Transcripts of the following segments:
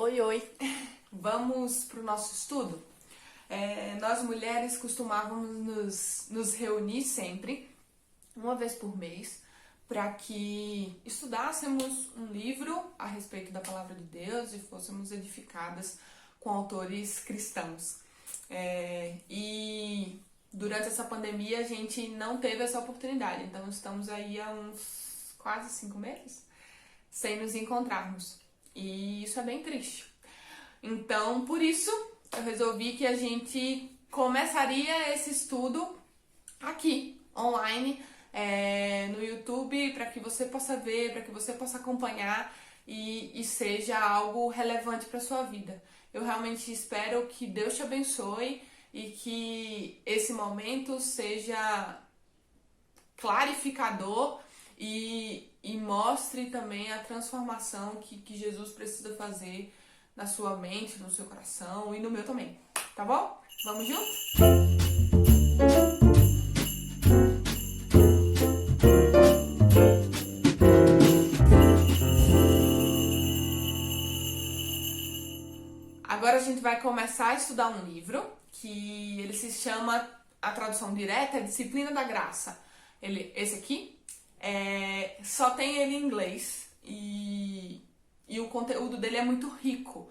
Oi, oi! Vamos para o nosso estudo? Nós mulheres costumávamos nos reunir sempre, uma vez por mês, para que estudássemos um livro a respeito da Palavra de Deus e fôssemos edificadas com autores cristãos. E durante essa pandemia a gente não teve essa oportunidade, então estamos aí há uns quase 5 meses sem nos encontrarmos. E isso é bem triste. Então, por isso, eu resolvi que a gente começaria esse estudo aqui, online, no YouTube, para que você possa ver, para que você possa acompanhar e seja algo relevante para a sua vida. Eu realmente espero que Deus te abençoe e que esse momento seja clarificador e mostre também a transformação que Jesus precisa fazer na sua mente, no seu coração e no meu também, tá bom? Vamos junto? Agora a gente vai começar a estudar um livro que ele se chama, a tradução direta é Disciplina da Graça. Esse aqui só tem ele em inglês e o conteúdo dele é muito rico.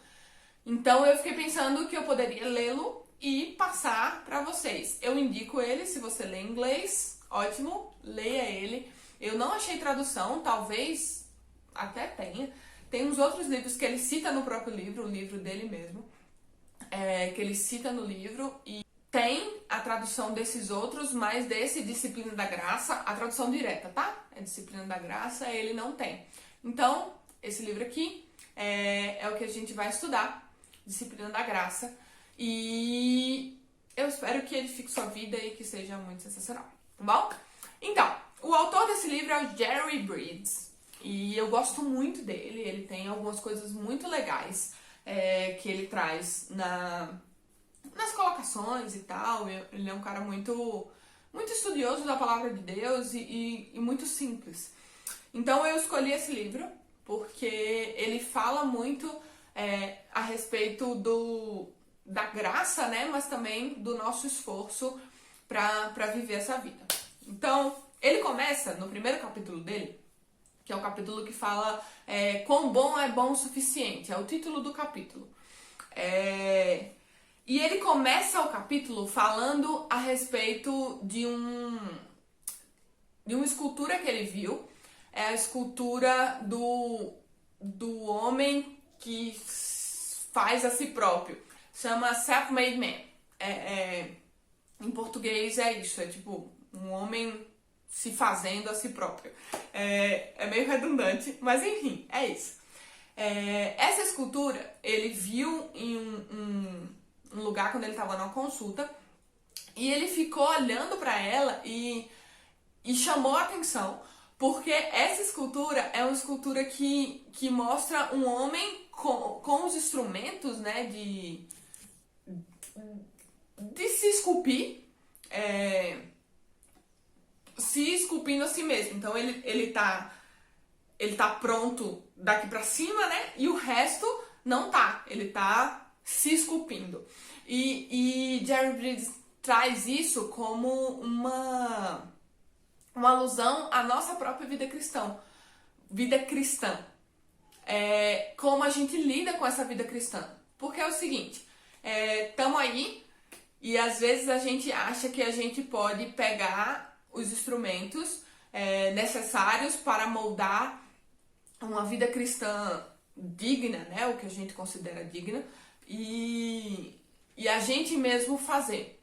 Então eu fiquei pensando que eu poderia lê-lo e passar para vocês. Eu indico ele, se você lê inglês, ótimo, leia ele. Eu não achei tradução, talvez até tenha. Tem uns outros livros que ele cita no próprio livro, o livro dele mesmo, que ele cita no livro e tem a tradução desses outros, mas desse Disciplina da Graça, a tradução direta, tá? É Disciplina da Graça, ele não tem. Então, esse livro aqui é o que a gente vai estudar, Disciplina da Graça, e eu espero que edifique sua vida e que seja muito sensacional, tá bom? Então, o autor desse livro é o Jerry Bridges, e eu gosto muito dele, ele tem algumas coisas muito legais que ele traz nas colocações e tal. Ele é um cara muito estudioso da Palavra de Deus e muito simples. Então eu escolhi esse livro porque ele fala muito a respeito da graça, né? Mas também do nosso esforço para viver essa vida. Então, ele começa no primeiro capítulo dele, que é o capítulo que fala quão bom é bom o suficiente. É o título do capítulo. E ele começa o capítulo falando a respeito de uma escultura que ele viu. É a escultura do homem que faz a si próprio. Chama Self-Made Man. Em português é isso, é tipo um homem se fazendo a si próprio. É meio redundante, mas enfim, é isso. Essa escultura ele viu em um lugar quando ele estava numa consulta e ele ficou olhando para ela e chamou a atenção porque essa escultura é uma escultura que mostra um homem com os instrumentos, né, de se esculpir, se esculpindo a si mesmo. Então ele tá pronto daqui pra cima, né? E o resto não tá. Ele tá se esculpindo. E Jerry Bridges traz isso como uma alusão à nossa própria vida cristã. Vida cristã. Como a gente lida com essa vida cristã. Porque é o seguinte, estamos aí e às vezes a gente acha que a gente pode pegar os instrumentos necessários para moldar uma vida cristã digna, né? O que a gente considera digna, e a gente mesmo fazer.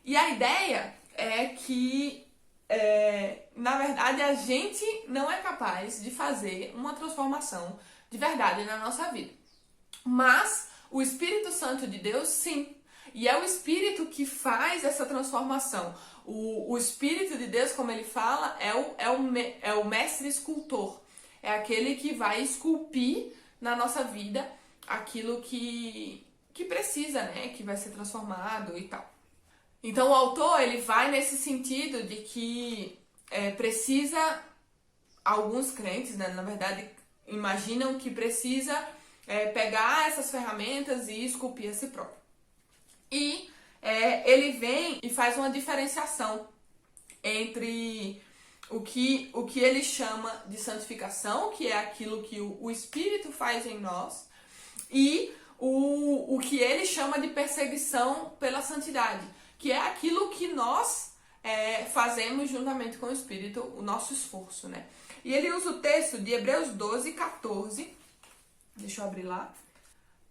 E a ideia é que, na verdade, a gente não é capaz de fazer uma transformação de verdade na nossa vida. Mas o Espírito Santo de Deus, sim. E é o Espírito que faz essa transformação. O Espírito de Deus, como ele fala, é o mestre escultor. É aquele que vai esculpir na nossa vida aquilo que precisa, né? Que vai ser transformado e tal. Então o autor ele vai nesse sentido de que precisa, alguns crentes, né, na verdade, imaginam que precisa pegar essas ferramentas e esculpir a si próprio. E ele vem e faz uma diferenciação entre o que ele chama de santificação, que é aquilo que o Espírito faz em nós, e o que ele chama de perseguição pela santidade, que é aquilo que nós fazemos juntamente com o Espírito, o nosso esforço, né? E ele usa o texto de Hebreus 12, 14. Deixa eu abrir lá.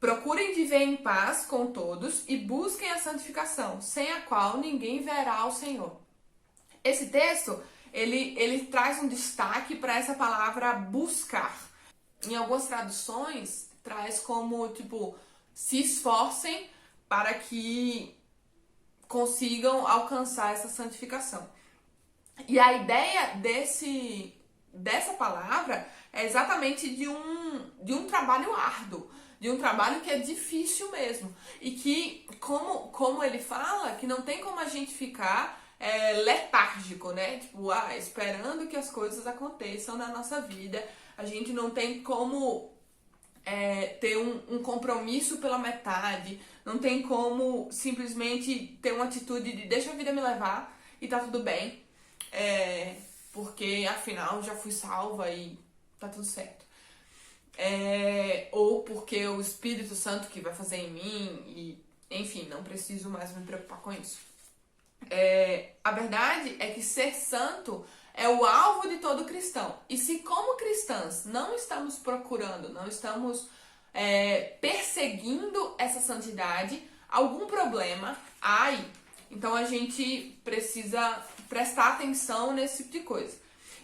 Procurem viver em paz com todos e busquem a santificação, sem a qual ninguém verá o Senhor. Esse texto, ele traz um destaque para essa palavra buscar. Em algumas traduções, traz como, tipo, se esforcem para que consigam alcançar essa santificação. E a ideia dessa palavra é exatamente de um trabalho árduo, de um trabalho que é difícil mesmo. E que, como ele fala, que não tem como a gente ficar letárgico, né? Tipo, esperando que as coisas aconteçam na nossa vida. A gente não tem como ter um compromisso pela metade, não tem como simplesmente ter uma atitude de deixa a vida me levar e tá tudo bem, porque afinal já fui salva e tá tudo certo. Ou porque o Espírito Santo que vai fazer em mim e, enfim, não preciso mais me preocupar com isso. A verdade é que ser santo é o alvo de todo cristão. E se como cristãs não estamos procurando, não estamos perseguindo essa santidade, algum problema há aí. Então a gente precisa prestar atenção nesse tipo de coisa.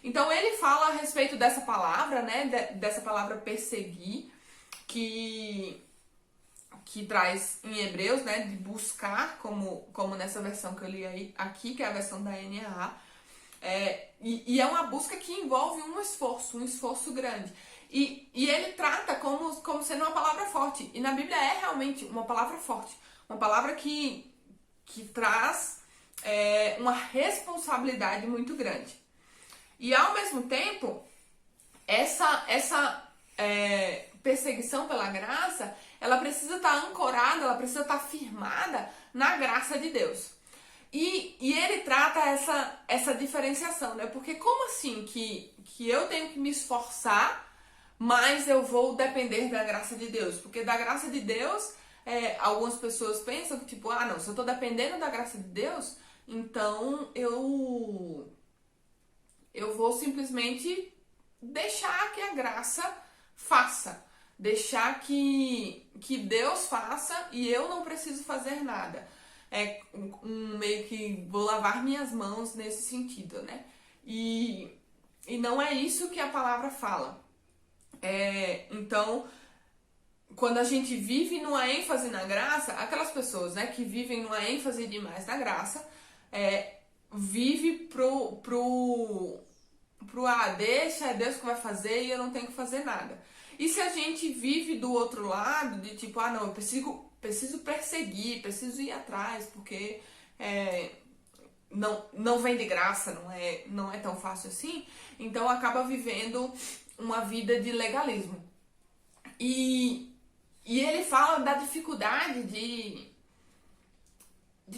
Então ele fala a respeito dessa palavra, né, dessa palavra perseguir, que traz em Hebreus, né, de buscar, como nessa versão que eu li aí, aqui, que é a versão da NAA. E é uma busca que envolve um esforço grande. E ele trata como sendo uma palavra forte. E na Bíblia é realmente uma palavra forte. Uma palavra que traz uma responsabilidade muito grande. E ao mesmo tempo, essa perseguição pela graça, ela precisa estar ancorada, ela precisa estar firmada na graça de Deus. E ele trata essa diferenciação, né? Porque como assim que eu tenho que me esforçar, mas eu vou depender da graça de Deus? Porque da graça de Deus, algumas pessoas pensam que tipo, não, se eu tô dependendo da graça de Deus, então eu vou simplesmente deixar que a graça faça. Deixar que Deus faça e eu não preciso fazer nada. Meio que vou lavar minhas mãos nesse sentido, né? E não é isso que a palavra fala. Então, quando a gente vive numa ênfase na graça, aquelas pessoas, né, que vivem numa ênfase demais na graça, vive deixa, é Deus que vai fazer e eu não tenho que fazer nada. E se a gente vive do outro lado, de tipo, não, eu preciso perseguir, preciso ir atrás, porque não vem de graça, não é tão fácil assim, então acaba vivendo uma vida de legalismo. E ele fala da dificuldade de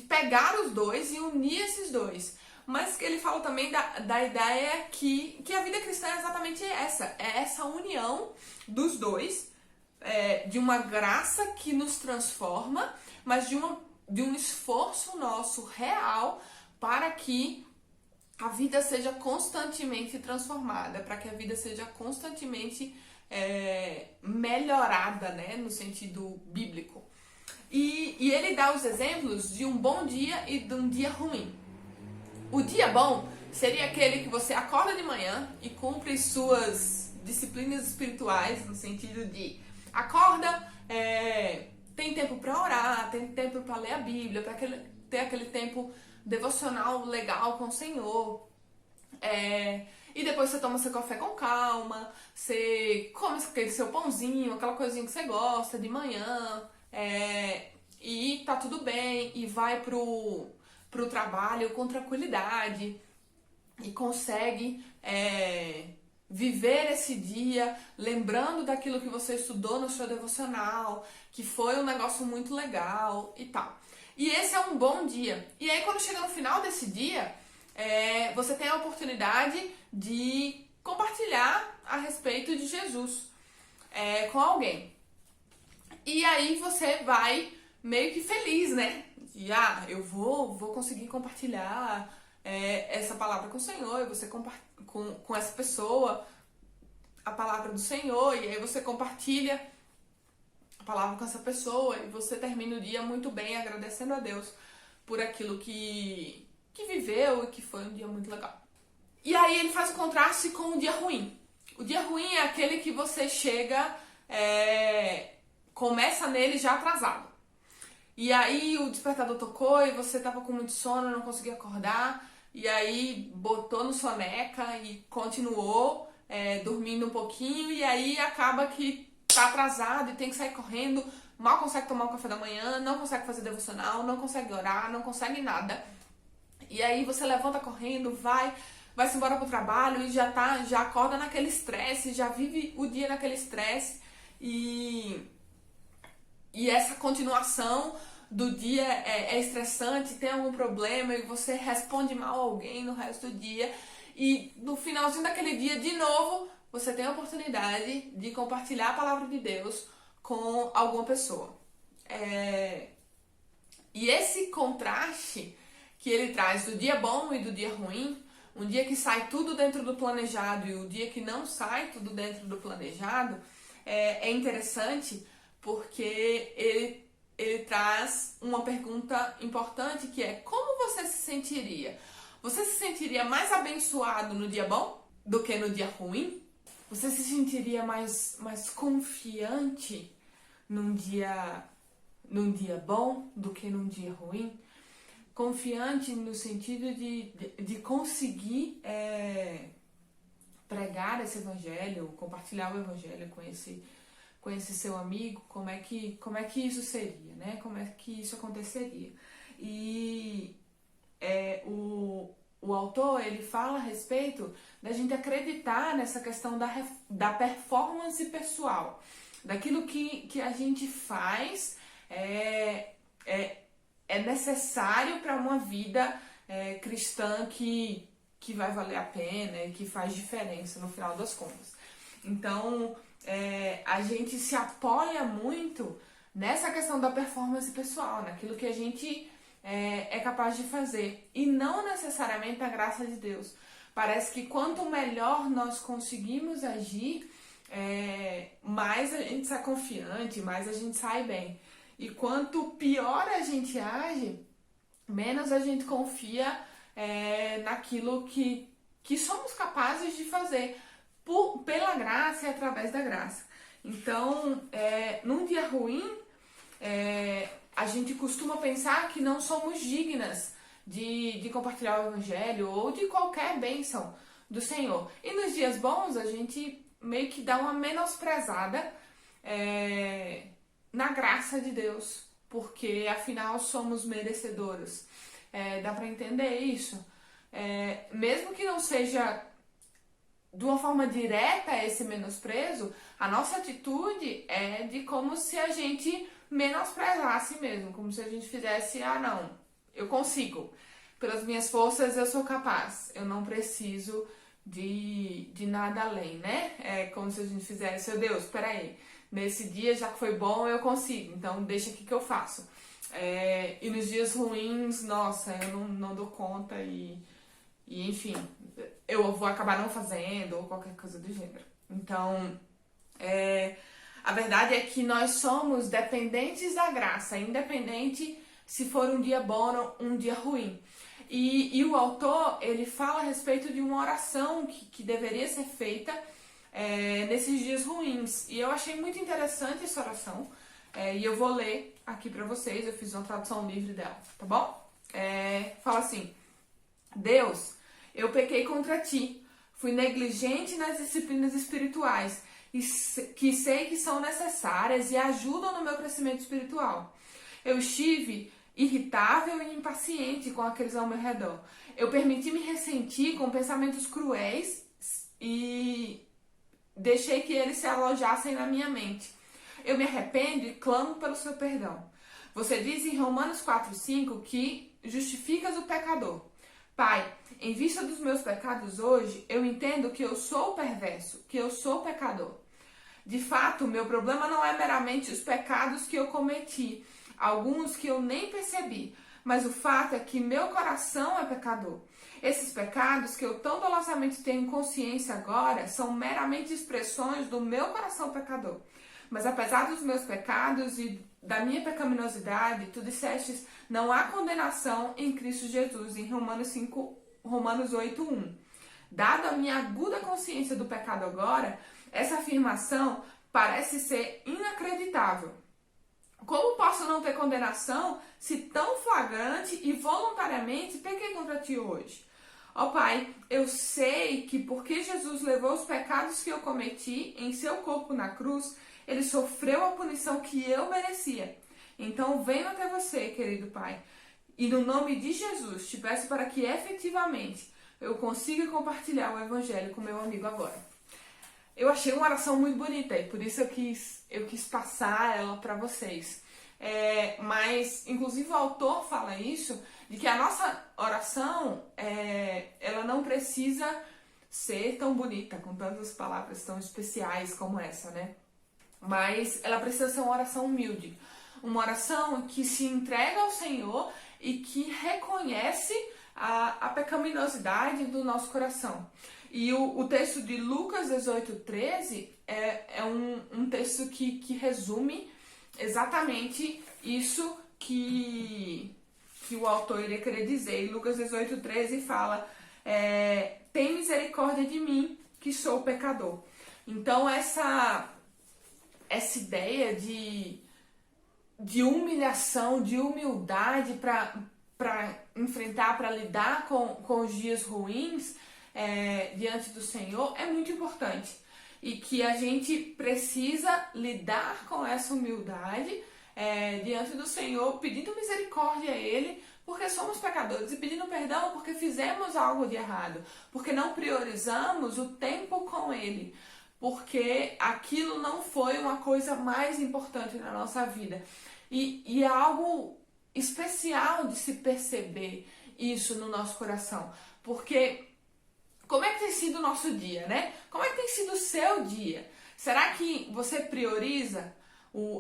pegar os dois e unir esses dois. Mas ele fala também da ideia que a vida cristã é exatamente essa união dos dois, de uma graça que nos transforma, mas de um esforço nosso real para que a vida seja constantemente transformada, para que a vida seja constantemente melhorada, né, no sentido bíblico. E ele dá os exemplos de um bom dia e de um dia ruim. O dia bom seria aquele que você acorda de manhã e cumpre suas disciplinas espirituais, no sentido de acorda, tem tempo para orar, tem tempo para ler a Bíblia, para ter aquele tempo devocional legal com o Senhor. E depois você toma seu café com calma, você come aquele seu pãozinho, aquela coisinha que você gosta de manhã, e tá tudo bem, e vai pro trabalho com tranquilidade e consegue viver esse dia lembrando daquilo que você estudou no seu devocional, que foi um negócio muito legal e tal. E esse é um bom dia. E aí quando chega no final desse dia, você tem a oportunidade de compartilhar a respeito de Jesus com alguém. E aí você vai meio que feliz, né? E eu vou conseguir compartilhar essa palavra com o Senhor, e você com essa pessoa a palavra do Senhor, e aí você compartilha a palavra com essa pessoa, e você termina o dia muito bem, agradecendo a Deus por aquilo que viveu e que foi um dia muito legal. E aí ele faz o contraste com o dia ruim. O dia ruim é aquele que você chega, começa nele já atrasado. E aí o despertador tocou e você tava com muito sono, não conseguia acordar, e aí botou no soneca e continuou dormindo um pouquinho, e aí acaba que tá atrasado e tem que sair correndo, mal consegue tomar o café da manhã, não consegue fazer devocional, não consegue orar, não consegue nada. E aí você levanta correndo, vai-se embora pro trabalho e já acorda naquele estresse, já vive o dia naquele estresse, e essa continuação do dia é estressante, tem algum problema e você responde mal a alguém no resto do dia, e no finalzinho daquele dia, de novo, você tem a oportunidade de compartilhar a palavra de Deus com alguma pessoa. E esse contraste que ele traz do dia bom e do dia ruim, um dia que sai tudo dentro do planejado e o dia que não sai tudo dentro do planejado, é interessante porque ele traz uma pergunta importante, que é: como você se sentiria? Você se sentiria mais abençoado no dia bom do que no dia ruim? Você se sentiria mais confiante num dia bom do que num dia ruim? Confiante no sentido de conseguir pregar esse evangelho, compartilhar o evangelho com esse seu amigo, como é que isso seria, né? Como é que isso aconteceria? E o autor, ele fala a respeito da gente acreditar nessa questão da performance pessoal, daquilo que a gente faz é necessário para uma vida cristã que vai valer a pena e que faz diferença no final das contas. Então, a gente se apoia muito nessa questão da performance pessoal, naquilo que a gente é capaz de fazer, e não necessariamente a graça de Deus. Parece que quanto melhor nós conseguimos agir, mais a gente sai confiante, mais a gente sai bem. E quanto pior a gente age, menos a gente confia naquilo que somos capazes de fazer pela graça e através da graça. Então, num dia ruim, a gente costuma pensar que não somos dignas de compartilhar o evangelho ou de qualquer bênção do Senhor. E nos dias bons, a gente meio que dá uma menosprezada na graça de Deus, porque afinal somos merecedoras. Dá pra entender isso? Mesmo que não seja de uma forma direta esse menosprezo, a nossa atitude é de como se a gente menosprezasse mesmo, como se a gente fizesse: não, eu consigo, pelas minhas forças eu sou capaz, eu não preciso de nada além, né? É como se a gente fizesse: meu Deus, peraí, nesse dia, já que foi bom, eu consigo, então deixa aqui que eu faço. E nos dias ruins, nossa, eu não dou conta e enfim, eu vou acabar não fazendo ou qualquer coisa do gênero. Então, a verdade é que nós somos dependentes da graça, independente se for um dia bom ou um dia ruim. E o autor, ele fala a respeito de uma oração que deveria ser feita nesses dias ruins. E eu achei muito interessante essa oração, e eu vou ler aqui pra vocês. Eu fiz uma tradução livre dela, tá bom? Fala assim: Deus, eu pequei contra ti, fui negligente nas disciplinas espirituais, que sei que são necessárias e ajudam no meu crescimento espiritual. Eu estive irritável e impaciente com aqueles ao meu redor. Eu permiti me ressentir com pensamentos cruéis e deixei que eles se alojassem na minha mente. Eu me arrependo e clamo pelo seu perdão. Você diz em Romanos 4:5 que justificas o pecador. Pai, em vista dos meus pecados hoje, eu entendo que eu sou perverso, que eu sou pecador. De fato, o meu problema não é meramente os pecados que eu cometi, alguns que eu nem percebi, mas o fato é que meu coração é pecador. Esses pecados que eu tão dolosamente tenho consciência agora são meramente expressões do meu coração pecador. Mas apesar dos meus pecados e da minha pecaminosidade, tu dissestes, não há condenação em Cristo Jesus, em Romanos 8:1. Dado a minha aguda consciência do pecado agora, essa afirmação parece ser inacreditável. Como posso não ter condenação se tão flagrante e voluntariamente pequei contra ti hoje? Ó Pai, eu sei que porque Jesus levou os pecados que eu cometi em seu corpo na cruz, ele sofreu a punição que eu merecia. Então venho até você, querido Pai, e no nome de Jesus te peço para que efetivamente eu consiga compartilhar o Evangelho com meu amigo agora. Eu achei uma oração muito bonita e por isso eu quis passar ela para vocês. Mas, inclusive, o autor fala isso, de que a nossa oração, ela não precisa ser tão bonita, com tantas palavras tão especiais como essa, né? Mas ela precisa ser uma oração humilde. Uma oração que se entrega ao Senhor e que reconhece a pecaminosidade do nosso coração. E o texto de Lucas 18:13 é um texto que resume exatamente isso que o autor iria querer dizer. E Lucas 18:13 fala, tem misericórdia de mim, que sou pecador. Então essa ideia de humilhação, de humildade para enfrentar, para lidar com os dias ruins diante do Senhor é muito importante. E que a gente precisa lidar com essa humildade diante do Senhor, pedindo misericórdia a Ele, porque somos pecadores, e pedindo perdão porque fizemos algo de errado, porque não priorizamos o tempo com Ele, porque aquilo não foi uma coisa mais importante na nossa vida. E é algo especial de se perceber isso no nosso coração, porque como é que tem sido o nosso dia, né? Como é que tem sido o seu dia? Será que você prioriza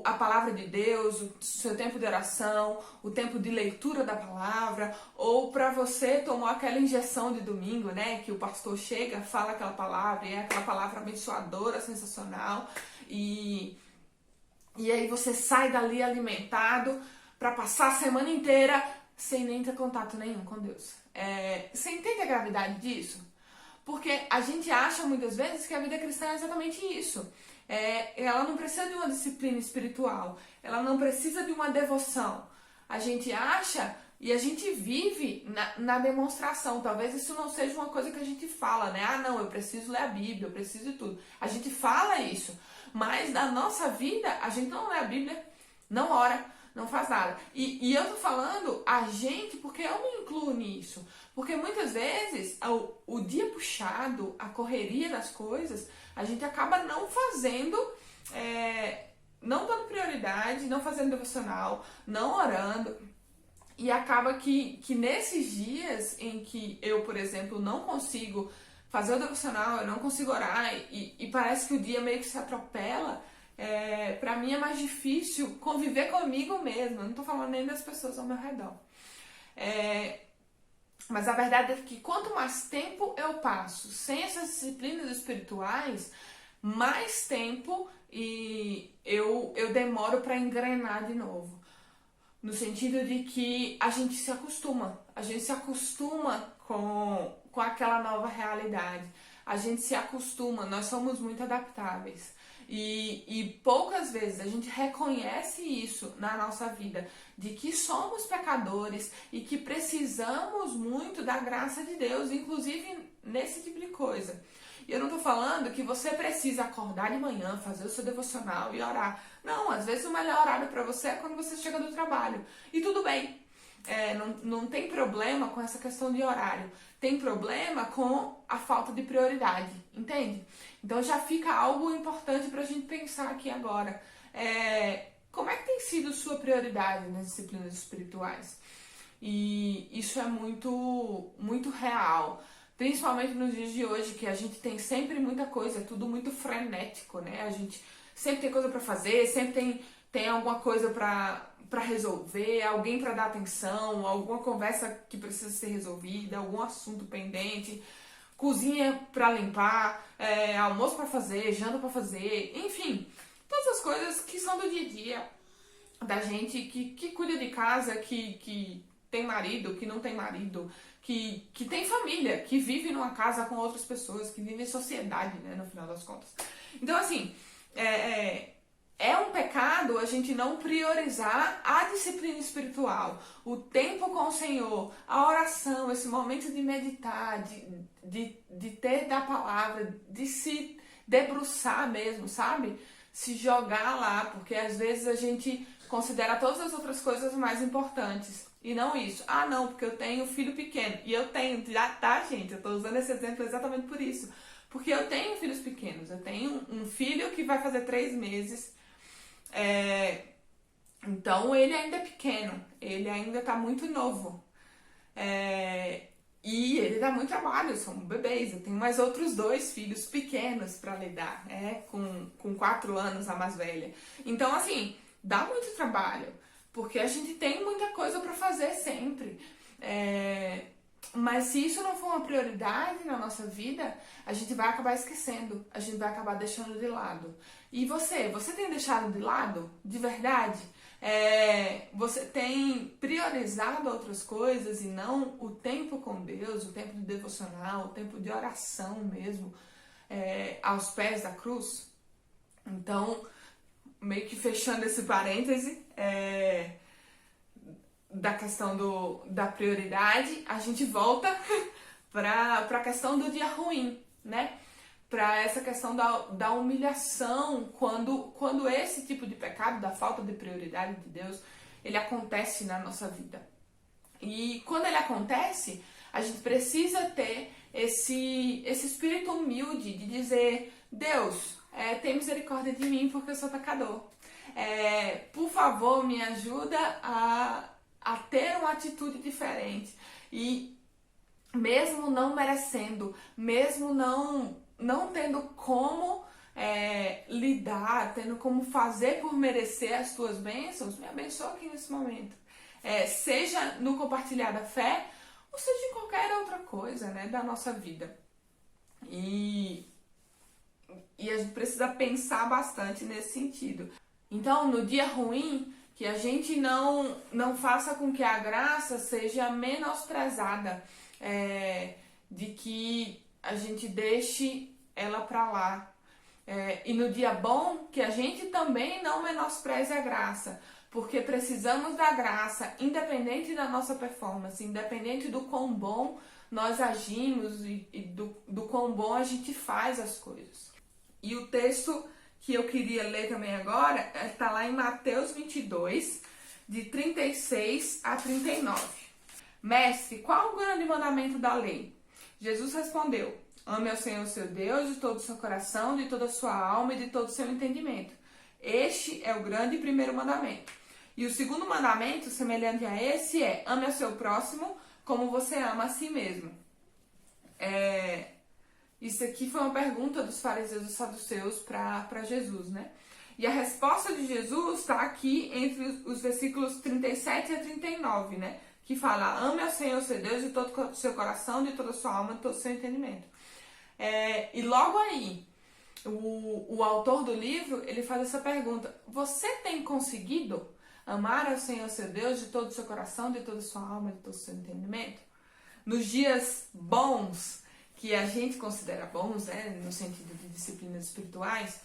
a palavra de Deus, o seu tempo de oração, o tempo de leitura da palavra, ou para você tomou aquela injeção de domingo, né? Que o pastor chega, fala aquela palavra, e é aquela palavra abençoadora, sensacional, e aí você sai dali alimentado para passar a semana inteira sem nem ter contato nenhum com Deus. Você entende a gravidade disso? Porque a gente acha muitas vezes que a vida cristã é exatamente isso. Ela não precisa de uma disciplina espiritual, ela não precisa de uma devoção. A gente acha e a gente vive na demonstração. Talvez isso não seja uma coisa que a gente fala, né? Ah, não, eu preciso ler a Bíblia, eu preciso de tudo. A gente fala isso, mas na nossa vida a gente não lê a Bíblia, não ora, não faz nada. E eu tô falando a gente porque eu me incluo nisso. Porque muitas vezes o dia puxado, a correria das coisas, a gente acaba não fazendo, não dando prioridade, não fazendo devocional, não orando. E acaba que nesses dias em que eu, por exemplo, não consigo fazer o devocional, eu não consigo orar e parece que o dia meio que se atropela, pra mim é mais difícil conviver comigo mesma. Eu não tô falando nem das pessoas ao meu redor. Mas a verdade é que quanto mais tempo eu passo sem essas disciplinas espirituais, mais tempo eu demoro para engrenar de novo. No sentido de que a gente se acostuma com aquela nova realidade. A gente se acostuma, nós somos muito adaptáveis. E poucas vezes a gente reconhece isso na nossa vida, de que somos pecadores e que precisamos muito da graça de Deus, inclusive nesse tipo de coisa. E eu não tô falando que você precisa acordar de manhã, fazer o seu devocional e orar. Não, às vezes o melhor horário para você é quando você chega do trabalho. E tudo bem. não tem problema com essa questão de horário. Tem problema com a falta de prioridade, entende? Então já fica algo importante pra gente pensar aqui agora. Como é que tem sido sua prioridade nas disciplinas espirituais? E isso é muito, muito real. Principalmente nos dias de hoje, que a gente tem sempre muita coisa, é tudo muito frenético, né? A gente sempre tem coisa pra fazer, sempre tem alguma coisa pra resolver, alguém pra dar atenção, alguma conversa que precisa ser resolvida, algum assunto pendente, cozinha pra limpar, almoço pra fazer, janta pra fazer, enfim, todas as coisas que são do dia a dia da gente que cuida de casa, que tem marido, que não tem marido, que tem família, que vive numa casa com outras pessoas, que vive em sociedade, né, no final das contas. Então, assim, é um pecado a gente não priorizar a disciplina espiritual, o tempo com o Senhor, a oração, esse momento de meditar, de ter da palavra, de se debruçar mesmo, sabe? Se jogar lá, porque às vezes a gente considera todas as outras coisas mais importantes. E não isso. Ah, não, porque eu tenho filho pequeno. E eu tenho, já tá, gente, eu tô usando esse exemplo exatamente por isso. Porque eu tenho filhos pequenos. Eu tenho um filho que vai fazer 3 meses. Então ele ainda é pequeno. Ele ainda tá muito novo. E ele dá muito trabalho, são bebês. Eu tenho mais outros 2 filhos pequenos pra lidar, com 4 anos a mais velha. Então, assim, dá muito trabalho. Porque a gente tem muita coisa para fazer sempre. Mas se isso não for uma prioridade na nossa vida, a gente vai acabar esquecendo. A gente vai acabar deixando de lado. E você tem deixado de lado? De verdade? Você tem priorizado outras coisas e não o tempo com Deus, o tempo de devocional, o tempo de oração mesmo, aos pés da cruz? Então, meio que fechando esse parêntese, da questão da prioridade, a gente volta para a questão do dia ruim, né? Para essa questão da humilhação, quando esse tipo de pecado, da falta de prioridade de Deus, ele acontece na nossa vida. E quando ele acontece, a gente precisa ter esse espírito humilde de dizer: Deus, tem misericórdia de mim porque eu sou pecador. Por favor, me ajuda a ter uma atitude diferente. E mesmo não merecendo, mesmo não tendo como lidar, tendo como fazer por merecer as tuas bênçãos, me abençoa aqui nesse momento. Seja no compartilhar da fé, ou seja em qualquer outra coisa, né, da nossa vida. E a gente precisa pensar bastante nesse sentido. Então, no dia ruim, que a gente não faça com que a graça seja menosprezada, de que a gente deixe ela pra lá. E no dia bom, que a gente também não menospreze a graça, porque precisamos da graça, independente da nossa performance, independente do quão bom nós agimos e do quão bom a gente faz as coisas. E o texto que eu queria ler também agora está lá em Mateus 22, de 36 a 39. Mestre, qual o grande mandamento da lei? Jesus respondeu: ame ao Senhor seu Deus de todo o seu coração, de toda a sua alma e de todo o seu entendimento. Este é o grande e primeiro mandamento. E o segundo mandamento, semelhante a esse, é: ame ao seu próximo como você ama a si mesmo. Isso aqui foi uma pergunta dos fariseus e saduceus para Jesus, né? E a resposta de Jesus está aqui entre os versículos 37 a 39, né? Que fala: ame ao Senhor seu Deus de todo o seu coração, de toda a sua alma, de todo o seu entendimento. E logo aí, o autor do livro, ele faz essa pergunta: você tem conseguido amar ao Senhor seu Deus de todo o seu coração, de toda a sua alma, de todo o seu entendimento? Nos dias bons, que a gente considera bons, né, no sentido de disciplinas espirituais,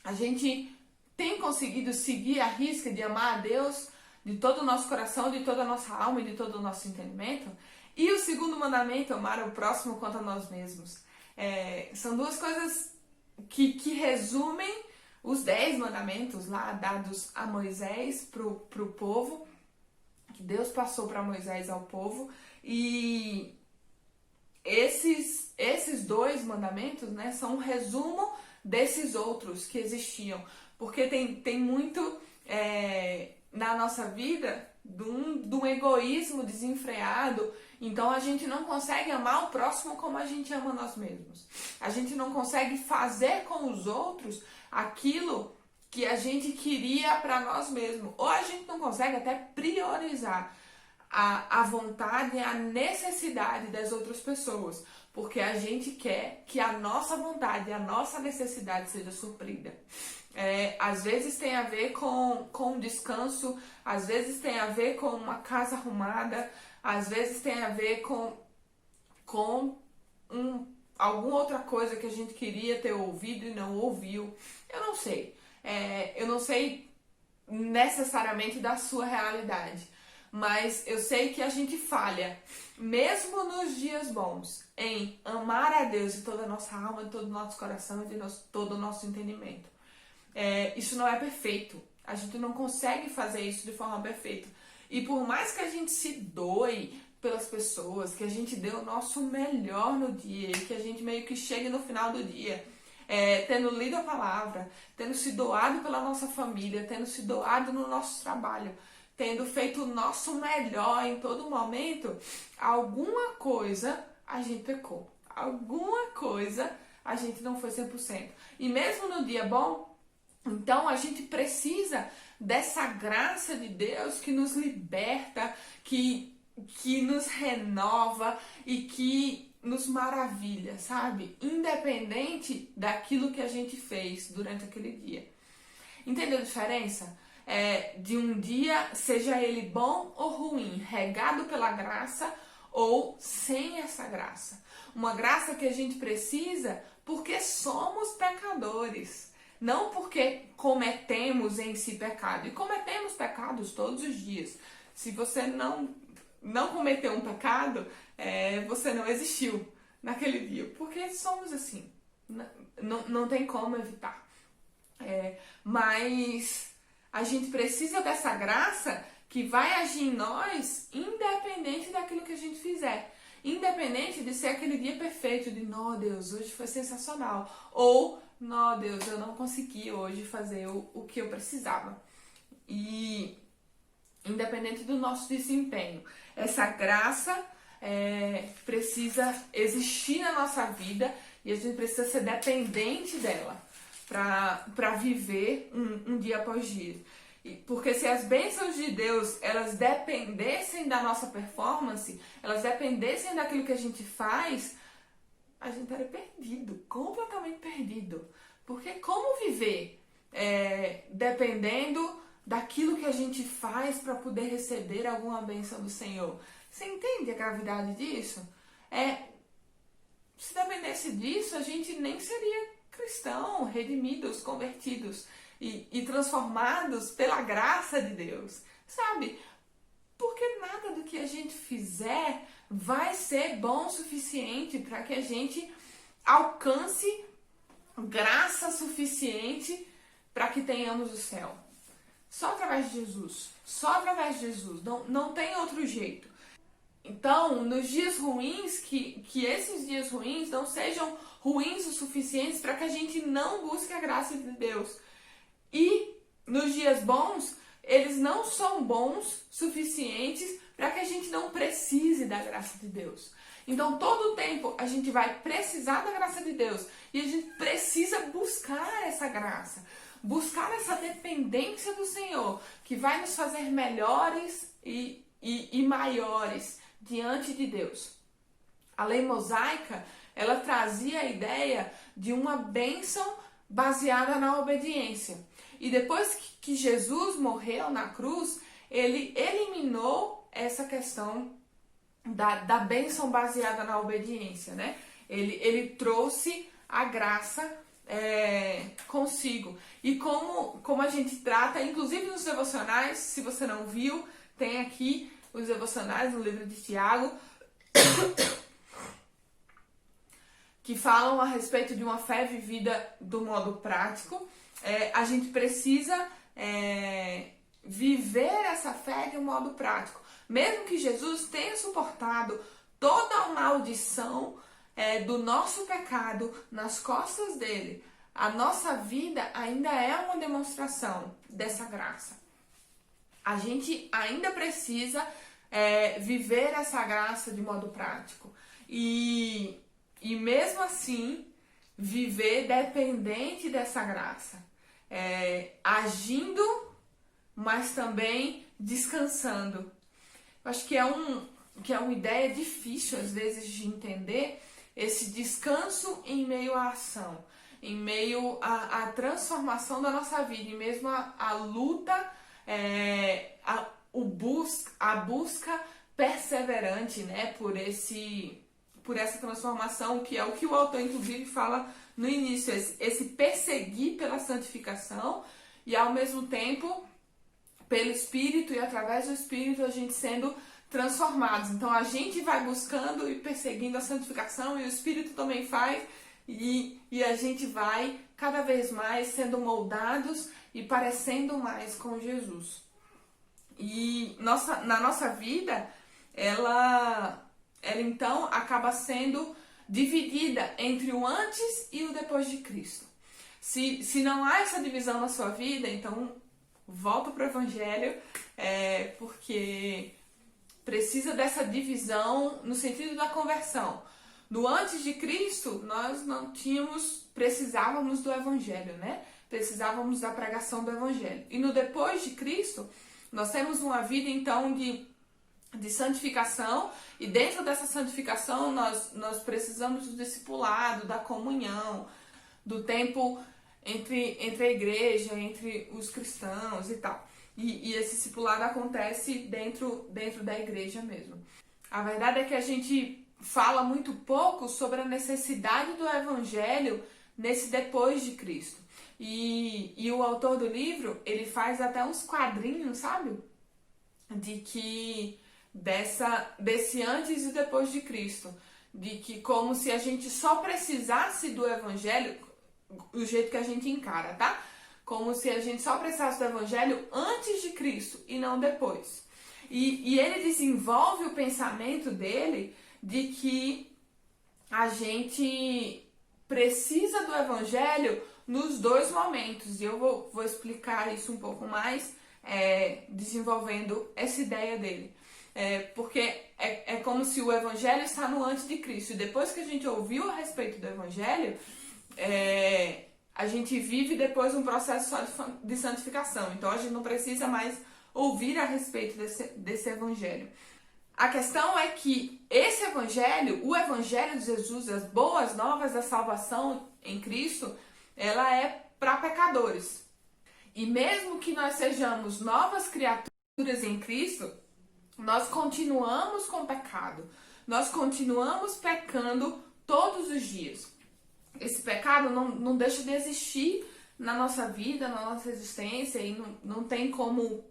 a gente tem conseguido seguir a risca de amar a Deus de todo o nosso coração, de toda a nossa alma e de todo o nosso entendimento? E o segundo mandamento, amar o próximo quanto a nós mesmos. São duas coisas que resumem os 10 mandamentos lá dados a Moisés pro povo, Deus passou para Moisés ao povo, e esses dois mandamentos, né, são um resumo desses outros que existiam. Porque tem muito na nossa vida de um egoísmo desenfreado. Então a gente não consegue amar o próximo como a gente ama nós mesmos. A gente não consegue fazer com os outros aquilo que a gente queria para nós mesmos. Ou a gente não consegue até priorizar a vontade e a necessidade das outras pessoas. Porque a gente quer que a nossa vontade e a nossa necessidade seja suprida. Às vezes tem a ver com descanso, às vezes tem a ver com uma casa arrumada, às vezes tem a ver com alguma outra coisa que a gente queria ter ouvido e não ouviu. Eu não sei. Eu não sei necessariamente da sua realidade, mas eu sei que a gente falha, mesmo nos dias bons, em amar a Deus de toda a nossa alma, de todo o nosso coração e de todo o nosso entendimento. Isso não é perfeito. A gente não consegue fazer isso de forma perfeita. E por mais que a gente se doe pelas pessoas, que a gente dê o nosso melhor no dia, e que a gente meio que chegue no final do dia tendo lido a palavra, tendo se doado pela nossa família, tendo se doado no nosso trabalho, tendo feito o nosso melhor em todo momento, alguma coisa a gente pecou. Alguma coisa a gente não foi 100%. E mesmo no dia bom, então a gente precisa dessa graça de Deus que nos liberta, que nos renova e que nos maravilha, sabe? Independente daquilo que a gente fez durante aquele dia. Entendeu a diferença? De um dia, seja ele bom ou ruim, regado pela graça ou sem essa graça. Uma graça que a gente precisa porque somos pecadores. Não porque cometemos em si pecado. E cometemos pecados todos os dias. Se você não cometeu um pecado, você não existiu naquele dia. Porque somos assim. Não tem como evitar. Mas a gente precisa dessa graça que vai agir em nós independente daquilo que a gente fizer. Independente de ser aquele dia perfeito, de, não, Deus, hoje foi sensacional. Ou, não, Deus, eu não consegui hoje fazer o que eu precisava. E independente do nosso desempenho, essa graça precisa existir na nossa vida e a gente precisa ser dependente dela para viver um dia após dia. Porque se as bênçãos de Deus, elas dependessem da nossa performance, elas dependessem daquilo que a gente faz, a gente estaria perdido, completamente perdido. Porque como viver dependendo daquilo que a gente faz para poder receber alguma bênção do Senhor? Você entende a gravidade disso? Se dependesse disso, a gente nem seria cristão, redimidos, convertidos e transformados pela graça de Deus, sabe? Porque nada do que a gente fizer vai ser bom o suficiente para que a gente alcance graça suficiente para que tenhamos o céu. Só através de Jesus. Só através de Jesus. Não tem outro jeito. Então, nos dias ruins, que esses dias ruins não sejam ruins o suficientes para que a gente não busque a graça de Deus. E nos dias bons, eles não são bons suficientes para que a gente não precise da graça de Deus. Então, todo o tempo a gente vai precisar da graça de Deus e a gente precisa buscar essa graça, buscar essa dependência do Senhor, que vai nos fazer melhores e maiores diante de Deus. A lei mosaica, ela trazia a ideia de uma bênção baseada na obediência. E depois que Jesus morreu na cruz, ele eliminou essa questão da bênção baseada na obediência, né? Ele trouxe a graça consigo. E como a gente trata, inclusive nos devocionais, se você não viu, tem aqui os devocionais no livro de Tiago, que falam a respeito de uma fé vivida do modo prático. A gente precisa viver essa fé de um modo prático. Mesmo que Jesus tenha suportado toda a maldição do nosso pecado nas costas dele, a nossa vida ainda é uma demonstração dessa graça. A gente ainda precisa viver essa graça de modo prático. E mesmo assim, viver dependente dessa graça. Agindo, mas também descansando. Eu acho que é uma ideia difícil, às vezes, de entender esse descanso em meio à ação, em meio à transformação da nossa vida, e mesmo a luta, a busca perseverante, né, por essa transformação, que é o que o autor, inclusive, fala no início, esse perseguir pela santificação e, ao mesmo tempo, pelo Espírito, e através do Espírito a gente sendo transformados. Então a gente vai buscando e perseguindo a santificação, e o Espírito também faz, e a gente vai cada vez mais sendo moldados e parecendo mais com Jesus. E na nossa vida, ela então acaba sendo dividida entre o antes e o depois de Cristo. Se não há essa divisão na sua vida, então volta para o Evangelho, porque precisa dessa divisão no sentido da conversão. No antes de Cristo, nós não precisávamos do Evangelho, né? Precisávamos da pregação do Evangelho. E no depois de Cristo, nós temos uma vida, então, de santificação, e dentro dessa santificação nós precisamos do discipulado, da comunhão, do tempo entre a igreja, entre os cristãos e tal. E esse discipulado acontece dentro da igreja mesmo. A verdade é que a gente fala muito pouco sobre a necessidade do Evangelho nesse depois de Cristo. E o autor do livro, ele faz até uns quadrinhos, sabe? Desse antes e depois de Cristo. De que como se a gente só precisasse do Evangelho, o jeito que a gente encara, tá? Como se a gente só precisasse do Evangelho antes de Cristo e não depois. E ele desenvolve o pensamento dele de que a gente precisa do Evangelho nos dois momentos. E eu vou explicar isso um pouco mais, desenvolvendo essa ideia dele. Porque é como se o Evangelho está no antes de Cristo. E depois que a gente ouviu a respeito do Evangelho, a gente vive depois um processo só de santificação. Então a gente não precisa mais ouvir a respeito desse Evangelho. A questão é que esse Evangelho, o Evangelho de Jesus, as boas novas da salvação em Cristo, ela é para pecadores. E mesmo que nós sejamos novas criaturas em Cristo, nós continuamos com pecado. Nós continuamos pecando todos os dias. Esse pecado não deixa de existir na nossa vida, na nossa existência, e não tem como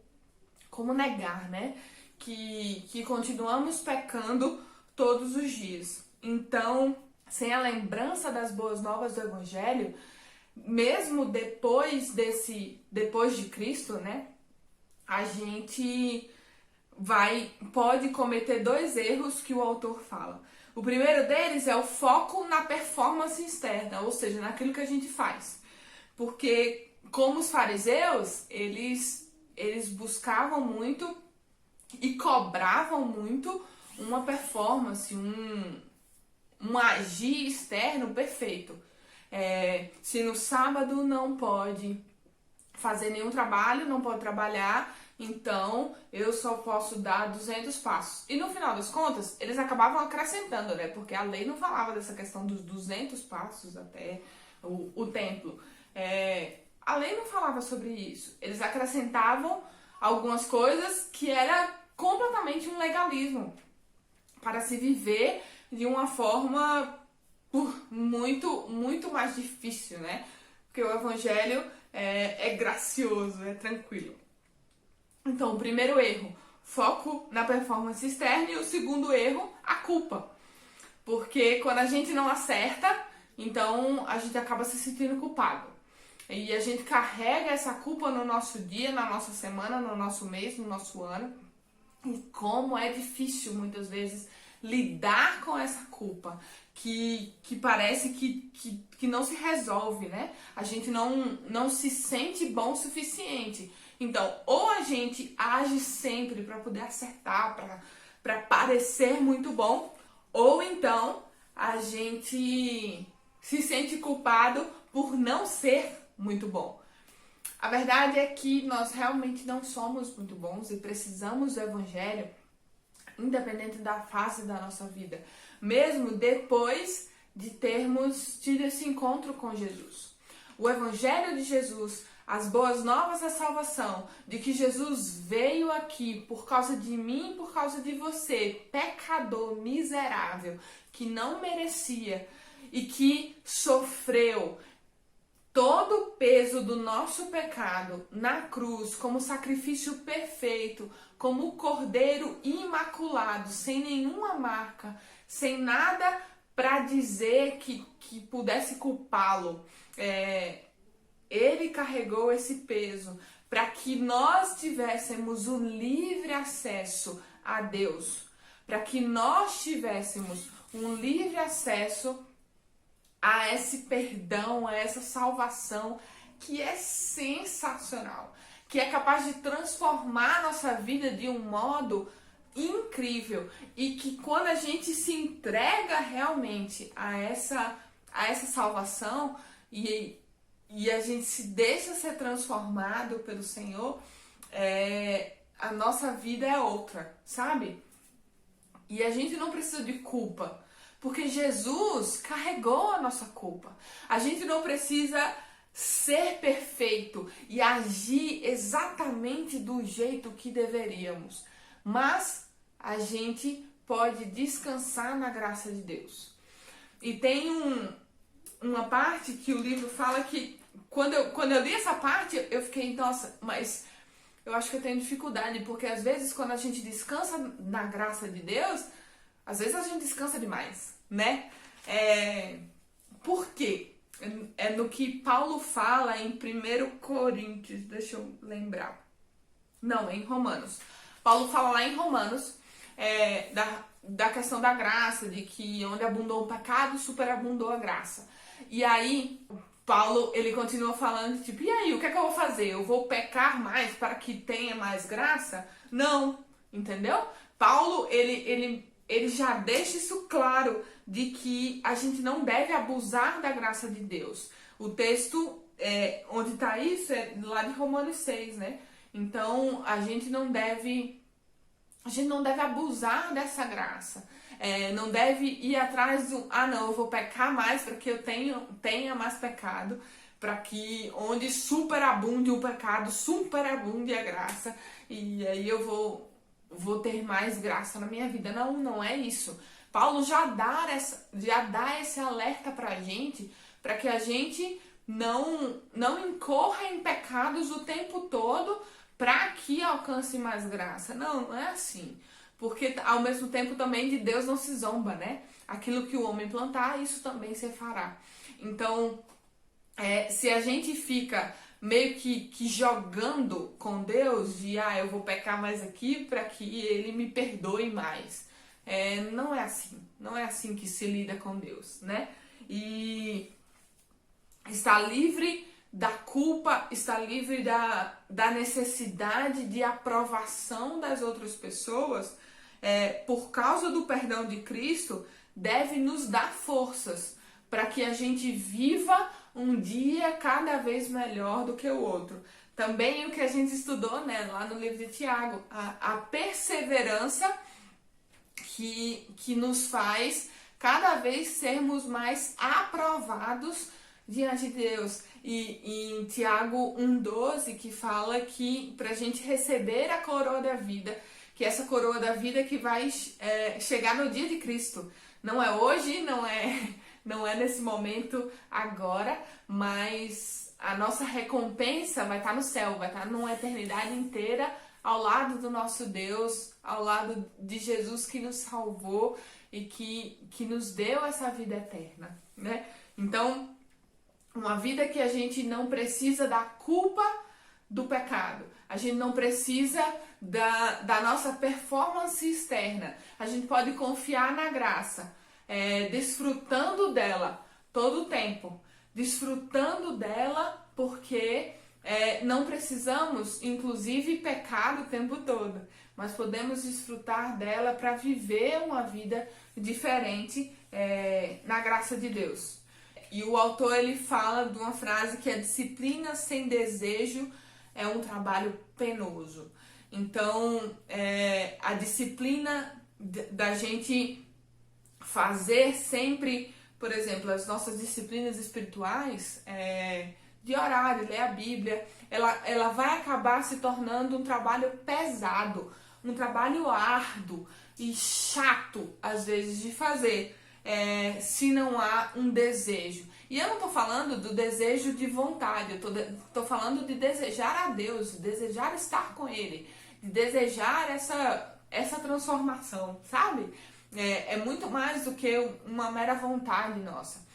negar, né? Que continuamos pecando todos os dias. Então, sem a lembrança das boas novas do Evangelho, mesmo depois de Cristo, né? A gente pode cometer dois erros que o autor fala. O primeiro deles é o foco na performance externa, ou seja, naquilo que a gente faz. Porque, como os fariseus, eles buscavam muito e cobravam muito uma performance, um agir externo perfeito. Se no sábado não pode fazer nenhum trabalho, não pode trabalhar, então eu só posso dar 200 passos. E no final das contas, eles acabavam acrescentando, né? Porque a lei não falava dessa questão dos 200 passos até o templo. A lei não falava sobre isso. Eles acrescentavam algumas coisas que era completamente um legalismo para se viver de uma forma muito, muito mais difícil, né? Porque o Evangelho é gracioso, é tranquilo. Então, o primeiro erro, foco na performance externa, e o segundo erro, a culpa. Porque quando a gente não acerta, então a gente acaba se sentindo culpado. E a gente carrega essa culpa no nosso dia, na nossa semana, no nosso mês, no nosso ano. E como é difícil muitas vezes lidar com essa culpa, que parece que não se resolve, né? A gente não se sente bom o suficiente. Então, ou a gente age sempre para poder acertar, para parecer muito bom, ou então a gente se sente culpado por não ser muito bom. A verdade é que nós realmente não somos muito bons e precisamos do Evangelho, independente da fase da nossa vida, mesmo depois de termos tido esse encontro com Jesus. O Evangelho de Jesus, as boas novas da salvação, de que Jesus veio aqui por causa de mim e por causa de você, pecador, miserável, que não merecia e que sofreu todo o peso do nosso pecado na cruz, como sacrifício perfeito, como o cordeiro imaculado, sem nenhuma marca, sem nada para dizer que pudesse culpá-lo. Ele carregou esse peso para que nós tivéssemos o livre acesso a Deus, para que nós tivéssemos um livre acesso a esse perdão, a essa salvação que é sensacional, que é capaz de transformar a nossa vida de um modo incrível e que quando a gente se entrega realmente a essa salvação e a gente se deixa ser transformado pelo Senhor, a nossa vida é outra, sabe? E a gente não precisa de culpa, porque Jesus carregou a nossa culpa. A gente não precisa ser perfeito e agir exatamente do jeito que deveríamos, mas a gente pode descansar na graça de Deus. E tem uma parte que o livro fala que quando eu li essa parte, eu fiquei, nossa, mas eu acho que eu tenho dificuldade, porque às vezes quando a gente descansa na graça de Deus, às vezes a gente descansa demais, né? Por quê? É no que Paulo fala em 1 Coríntios, deixa eu lembrar. Não, em Romanos. Paulo fala lá em Romanos da questão da graça, de que onde abundou o pecado, superabundou a graça. E aí, Paulo, ele continua falando, tipo, e aí, o que é que eu vou fazer? Eu vou pecar mais para que tenha mais graça? Não, entendeu? Paulo, ele já deixa isso claro, de que a gente não deve abusar da graça de Deus. O texto, onde está isso, é lá de Romanos 6, né? Então, a gente não deve abusar dessa graça. Não deve ir atrás do, não, eu vou pecar mais para que eu tenha mais pecado, para que onde superabunde o pecado, superabunde a graça, e aí eu vou ter mais graça na minha vida. Não é isso. Paulo já dá esse alerta pra gente, para que a gente não incorra em pecados o tempo todo para que alcance mais graça. Não é assim. Porque ao mesmo tempo também de Deus não se zomba, né? Aquilo que o homem plantar, isso também se fará. Então, se a gente fica meio que jogando com Deus, de eu vou pecar mais aqui para que ele me perdoe mais. Não é assim. Não é assim que se lida com Deus, né? E está livre da culpa, está livre da necessidade de aprovação das outras pessoas, por causa do perdão de Cristo, deve nos dar forças para que a gente viva um dia cada vez melhor do que o outro. Também o que a gente estudou, né, lá no livro de Tiago, a perseverança que nos faz cada vez sermos mais aprovados diante de Deus. E em Tiago 1,12, que fala que para a gente receber a coroa da vida, que essa coroa da vida que vai chegar no dia de Cristo. Não é hoje, não é nesse momento agora, mas a nossa recompensa vai estar no céu, vai estar numa eternidade inteira ao lado do nosso Deus, ao lado de Jesus que nos salvou e que nos deu essa vida eterna, né? Então, uma vida que a gente não precisa da culpa do pecado. A gente não precisa da nossa performance externa. A gente pode confiar na graça, desfrutando dela todo o tempo. Desfrutando dela porque não precisamos, inclusive, pecar o tempo todo. Mas podemos desfrutar dela para viver uma vida diferente na graça de Deus. E o autor ele fala de uma frase que a disciplina sem desejo é um trabalho penoso. Então, a disciplina da gente fazer sempre, por exemplo, as nossas disciplinas espirituais, de orar, de ler a Bíblia, ela vai acabar se tornando um trabalho pesado, um trabalho árduo e chato, às vezes, de fazer, se não há um desejo. E eu não estou falando do desejo de vontade, eu tô falando de desejar a Deus, de desejar estar com Ele, de desejar essa transformação, sabe? É muito mais do que uma mera vontade nossa.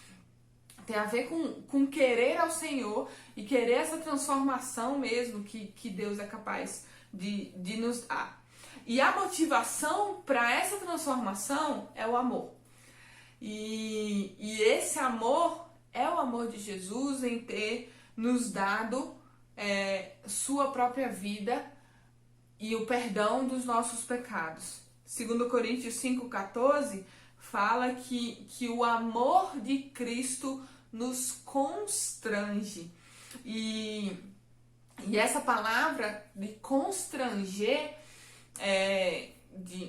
Tem a ver com querer ao Senhor e querer essa transformação mesmo que Deus é capaz de nos dar. E a motivação para essa transformação é o amor. E esse amor é o amor de Jesus em ter nos dado sua própria vida e o perdão dos nossos pecados. 2 Coríntios 5,14 fala que o amor de Cristo nos constrange. E essa palavra de constranger,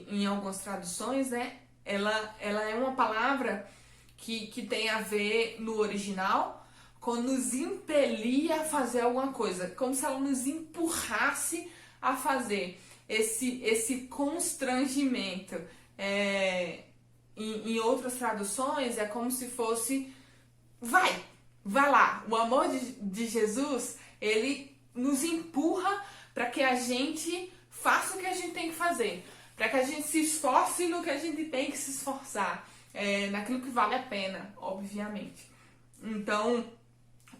em algumas traduções, né, ela é uma palavra que tem a ver no original com nos impelir a fazer alguma coisa, como se ela nos empurrasse a fazer esse constrangimento. Em outras traduções é como se fosse vai lá. O amor de Jesus, ele nos empurra para que a gente faça o que a gente tem que fazer, para que a gente se esforce no que a gente tem que se esforçar, naquilo que vale a pena, obviamente. Então,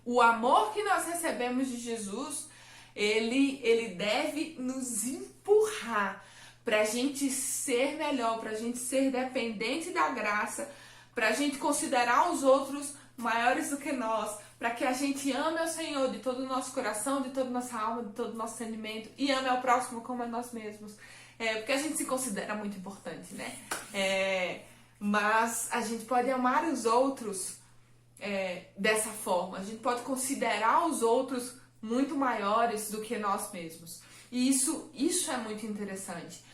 o amor que nós recebemos de Jesus, ele deve nos empurrar para a gente ser melhor, para a gente ser dependente da graça, para a gente considerar os outros maiores do que nós, para que a gente ame ao Senhor de todo o nosso coração, de toda a nossa alma, de todo o nosso sentimento, e ame ao próximo como a nós mesmos. Porque a gente se considera muito importante, né? Mas a gente pode amar os outros dessa forma. A gente pode considerar os outros muito maiores do que nós mesmos. E isso é muito interessante,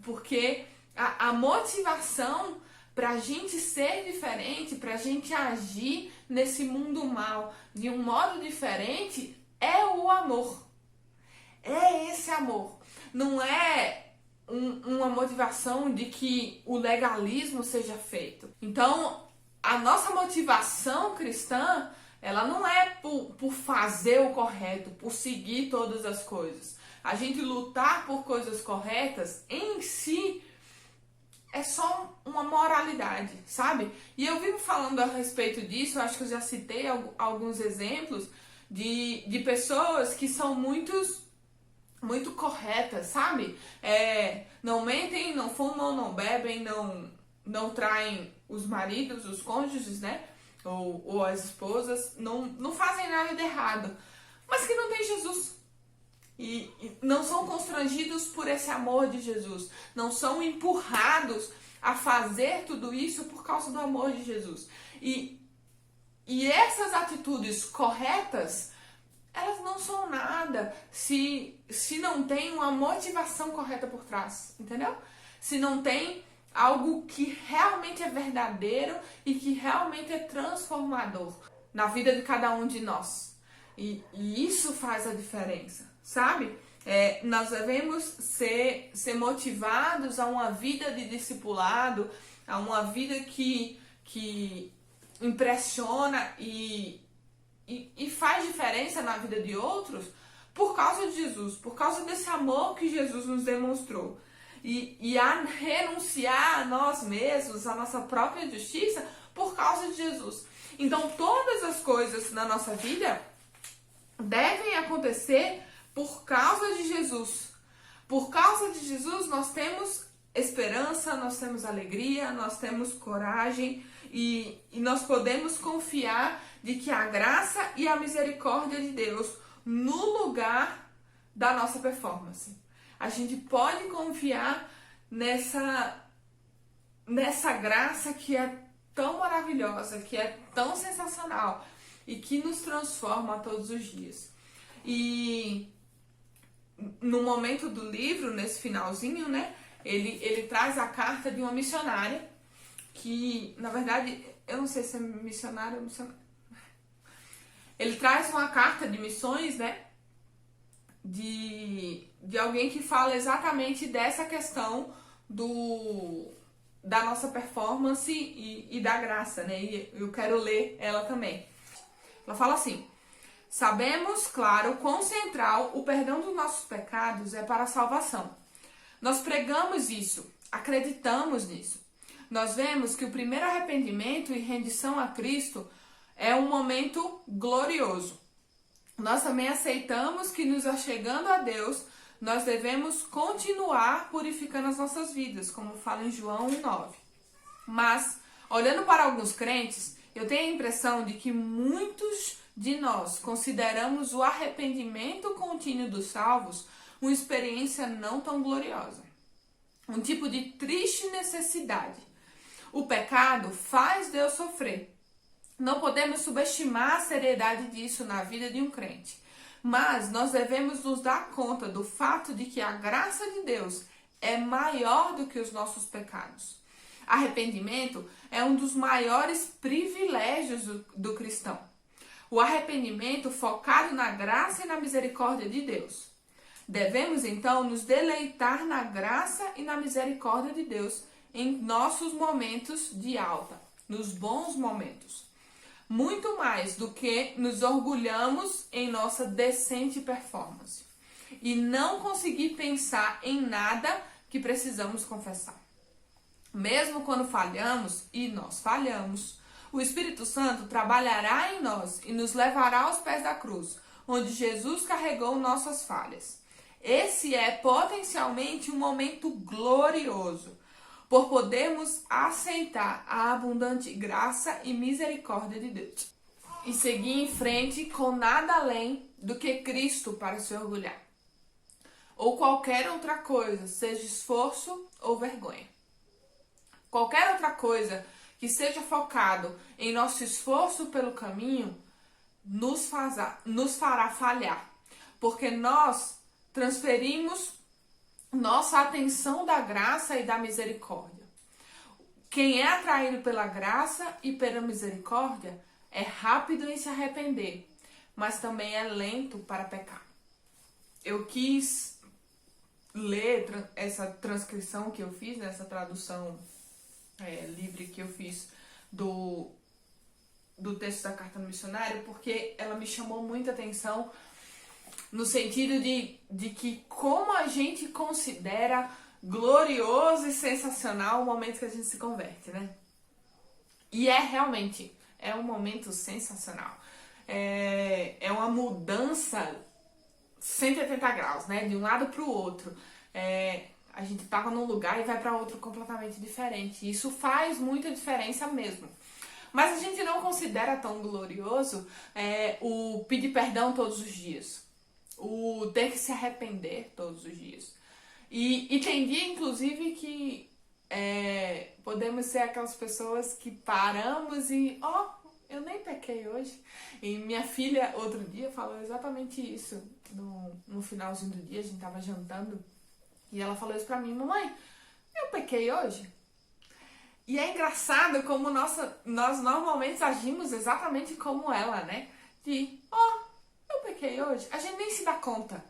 porque a motivação para a gente ser diferente, para a gente agir nesse mundo mal de um modo diferente, é o amor. É esse amor. Não é uma motivação de que o legalismo seja feito. Então, a nossa motivação cristã, ela não é por fazer o correto, por seguir todas as coisas. A gente lutar por coisas corretas, em si, é só uma moralidade, sabe? E eu vivo falando a respeito disso, eu acho que eu já citei alguns exemplos de pessoas que são muito corretas, sabe? Não mentem, não fumam, não bebem, não traem os maridos, os cônjuges, né? Ou as esposas, não fazem nada de errado, mas que não tem Jesus. E não são constrangidos por esse amor de Jesus, não são empurrados a fazer tudo isso por causa do amor de Jesus. E essas atitudes corretas, elas não são nada se não tem uma motivação correta por trás, entendeu? Se não tem algo que realmente é verdadeiro e que realmente é transformador na vida de cada um de nós. E isso faz a diferença, sabe? Nós devemos ser motivados a uma vida de discipulado, a uma vida que impressiona e faz diferença na vida de outros por causa de Jesus, por causa desse amor que Jesus nos demonstrou. E a renunciar a nós mesmos, a nossa própria justiça, por causa de Jesus. Então, todas as coisas na nossa vida devem acontecer por causa de Jesus. Por causa de Jesus, nós temos esperança, nós temos alegria, nós temos coragem e nós podemos confiar de que a graça e a misericórdia de Deus no lugar da nossa performance. A gente pode confiar nessa graça que é tão maravilhosa, que é tão sensacional e que nos transforma todos os dias. E no momento do livro, nesse finalzinho, né, ele traz a carta de uma missionária que, na verdade, eu não sei se é missionária ou missionária. Ele traz uma carta de missões, né, de alguém que fala exatamente dessa questão da nossa performance e da graça, né, e eu quero ler ela também. Ela fala assim: sabemos, claro, quão central o perdão dos nossos pecados é para a salvação. Nós pregamos isso, acreditamos nisso. Nós vemos que o primeiro arrependimento e rendição a Cristo é um momento glorioso. Nós também aceitamos que, nos achegando a Deus, nós devemos continuar purificando as nossas vidas, como fala em João 1,9. Mas, olhando para alguns crentes, eu tenho a impressão de que muitos de nós consideramos o arrependimento contínuo dos salvos uma experiência não tão gloriosa. Um tipo de triste necessidade. O pecado faz Deus sofrer. Não podemos subestimar a seriedade disso na vida de um crente. Mas nós devemos nos dar conta do fato de que a graça de Deus é maior do que os nossos pecados. Arrependimento é um dos maiores privilégios do cristão. O arrependimento focado na graça e na misericórdia de Deus. Devemos, então, nos deleitar na graça e na misericórdia de Deus em nossos momentos de alta, nos bons momentos. Muito mais do que nos orgulhamos em nossa decente performance. E não conseguir pensar em nada que precisamos confessar. Mesmo quando falhamos, e nós falhamos, o Espírito Santo trabalhará em nós e nos levará aos pés da cruz, onde Jesus carregou nossas falhas. Esse é potencialmente um momento glorioso, por podermos aceitar a abundante graça e misericórdia de Deus e seguir em frente com nada além do que Cristo para se orgulhar, ou qualquer outra coisa, seja esforço ou vergonha. Qualquer outra coisa que seja focado em nosso esforço pelo caminho nos fará falhar, porque nós transferimos nossa atenção da graça e da misericórdia. Quem é atraído pela graça e pela misericórdia é rápido em se arrepender, mas também é lento para pecar. Eu quis ler essa transcrição que eu fiz, nessa tradução livre que eu fiz do texto da Carta do Missionário, porque ela me chamou muita atenção no sentido de que como a gente considera glorioso e sensacional o momento que a gente se converte, né? E realmente, é um momento sensacional. É uma mudança 180 graus, né? De um lado para o outro. A gente tava num lugar e vai para outro completamente diferente. Isso faz muita diferença mesmo. Mas a gente não considera tão glorioso o pedir perdão todos os dias. O ter que se arrepender todos os dias. E tem dia, inclusive, que podemos ser aquelas pessoas que paramos e... eu nem pequei hoje. E minha filha, outro dia, falou exatamente isso. No finalzinho do dia, a gente tava jantando. E ela falou isso pra mim: mamãe, eu pequei hoje? E é engraçado como nós normalmente agimos exatamente como ela, né? De, eu pequei hoje. A gente nem se dá conta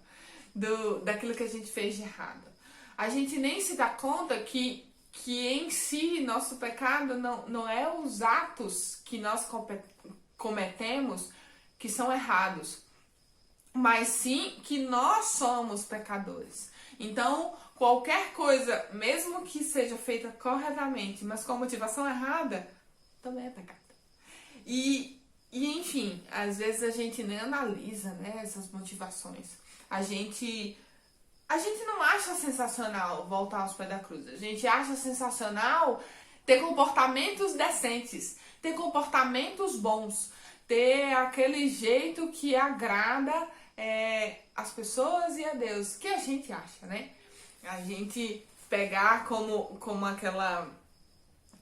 daquilo que a gente fez de errado. A gente nem se dá conta que em si, nosso pecado não é os atos que nós cometemos que são errados, mas sim que nós somos pecadores. Então, qualquer coisa, mesmo que seja feita corretamente, mas com a motivação errada, também é pecado. E enfim, às vezes a gente nem analisa, né, essas motivações. A gente não acha sensacional voltar aos pés da cruz. A gente acha sensacional ter comportamentos decentes, ter comportamentos bons, ter aquele jeito que agrada as pessoas e a Deus, que a gente acha, né? A gente pegar como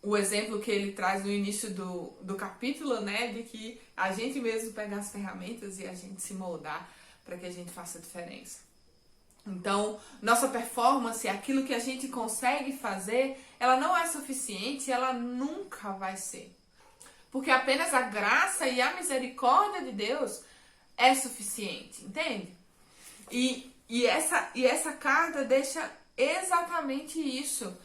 o exemplo que ele traz no início do capítulo, né? De que a gente mesmo pega as ferramentas e a gente se moldar para que a gente faça diferença. Então, nossa performance, aquilo que a gente consegue fazer, ela não é suficiente, ela nunca vai ser. Porque apenas a graça e a misericórdia de Deus é suficiente, entende? E essa carta deixa exatamente isso.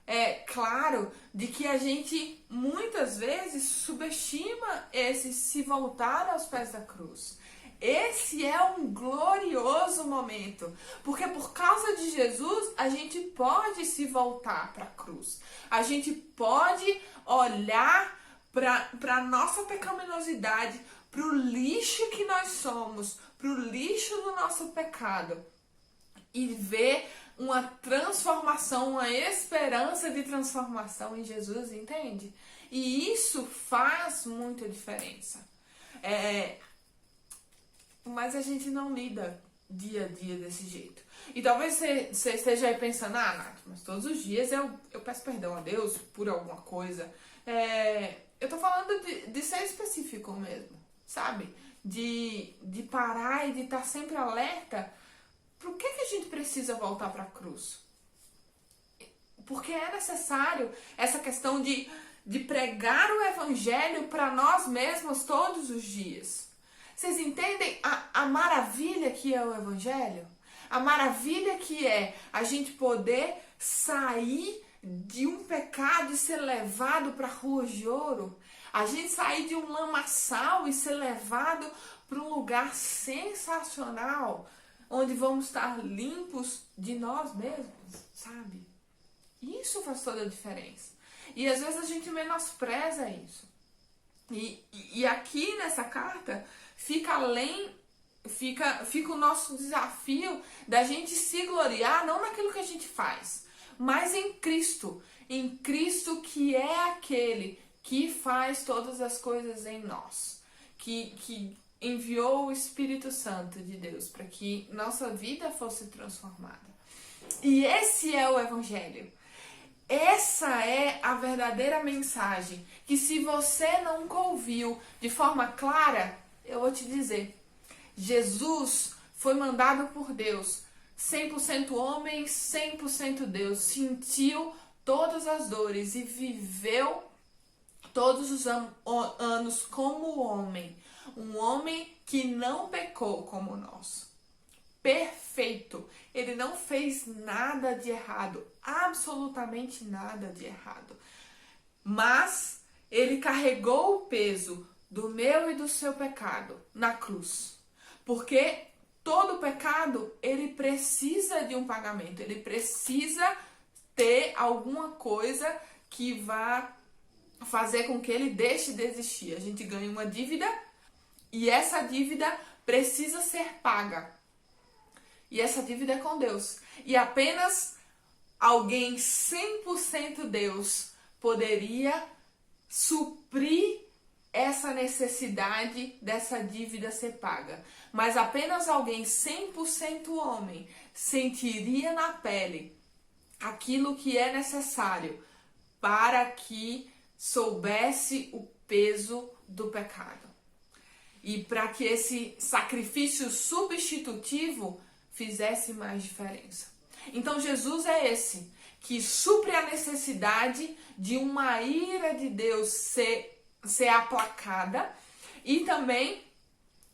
É claro de que a gente muitas vezes subestima esse se voltar aos pés da cruz. Esse é um glorioso momento, porque por causa de Jesus a gente pode se voltar para a cruz. A gente pode olhar para a nossa pecaminosidade, para o lixo que nós somos, para o lixo do nosso pecado e ver uma transformação, uma esperança de transformação em Jesus, entende? E isso faz muita diferença. Mas a gente não lida dia a dia desse jeito. E talvez você esteja aí pensando, Nath, mas todos os dias eu peço perdão a Deus por alguma coisa. Eu tô falando de ser específico mesmo, sabe? De parar e de estar sempre alerta. Por que a gente precisa voltar para a cruz? Porque é necessário essa questão de pregar o evangelho para nós mesmos todos os dias. Vocês entendem a maravilha que é o evangelho? A maravilha que é a gente poder sair de um pecado e ser levado para ruas de ouro. A gente sair de um lamaçal e ser levado para um lugar sensacional, onde vamos estar limpos de nós mesmos, sabe? Isso faz toda a diferença. E às vezes a gente menospreza isso. E aqui nessa carta fica o nosso desafio da gente se gloriar, não naquilo que a gente faz, mas em Cristo que é aquele que faz todas as coisas em nós, que enviou o Espírito Santo de Deus para que nossa vida fosse transformada. E esse é o Evangelho. Essa é a verdadeira mensagem, que se você nunca ouviu de forma clara, eu vou te dizer, Jesus foi mandado por Deus, 100% homem, 100% Deus, sentiu todas as dores e viveu todos os anos como homem, um homem que não pecou como nós. Perfeito, ele não fez nada de errado, absolutamente nada de errado, mas ele carregou o peso do meu e do seu pecado na cruz, porque todo pecado ele precisa de um pagamento, ele precisa ter alguma coisa que vá fazer com que ele deixe de existir. A gente ganha uma dívida e essa dívida precisa ser paga. E essa dívida é com Deus. E apenas alguém 100% Deus poderia suprir essa necessidade dessa dívida ser paga. Mas apenas alguém 100% homem sentiria na pele aquilo que é necessário para que soubesse o peso do pecado. E para que esse sacrifício substitutivo fizesse mais diferença. Então Jesus é esse que supre a necessidade de uma ira de Deus ser aplacada e também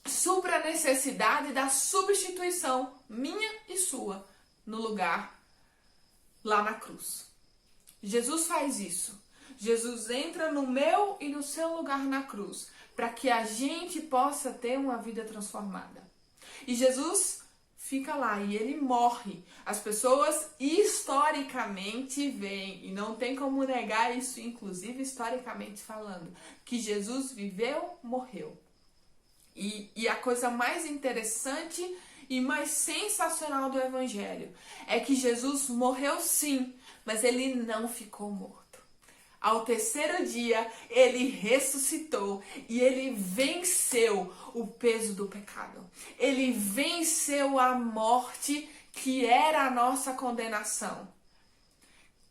supre a necessidade da substituição minha e sua no lugar lá na cruz. Jesus faz isso. Jesus entra no meu e no seu lugar na cruz para que a gente possa ter uma vida transformada. E Jesus fica lá e ele morre. As pessoas historicamente veem, e não tem como negar isso, inclusive historicamente falando, que Jesus viveu, morreu. E a coisa mais interessante e mais sensacional do Evangelho é que Jesus morreu sim, mas ele não ficou morto. Ao terceiro dia, ele ressuscitou e ele venceu o peso do pecado. Ele venceu a morte que era a nossa condenação.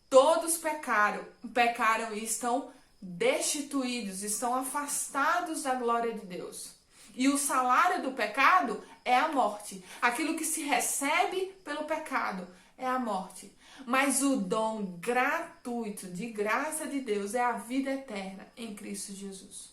Todos pecaram e estão destituídos, estão afastados da glória de Deus. E o salário do pecado é a morte. Aquilo que se recebe pelo pecado é a morte. Mas o dom gratuito de graça de Deus é a vida eterna em Cristo Jesus.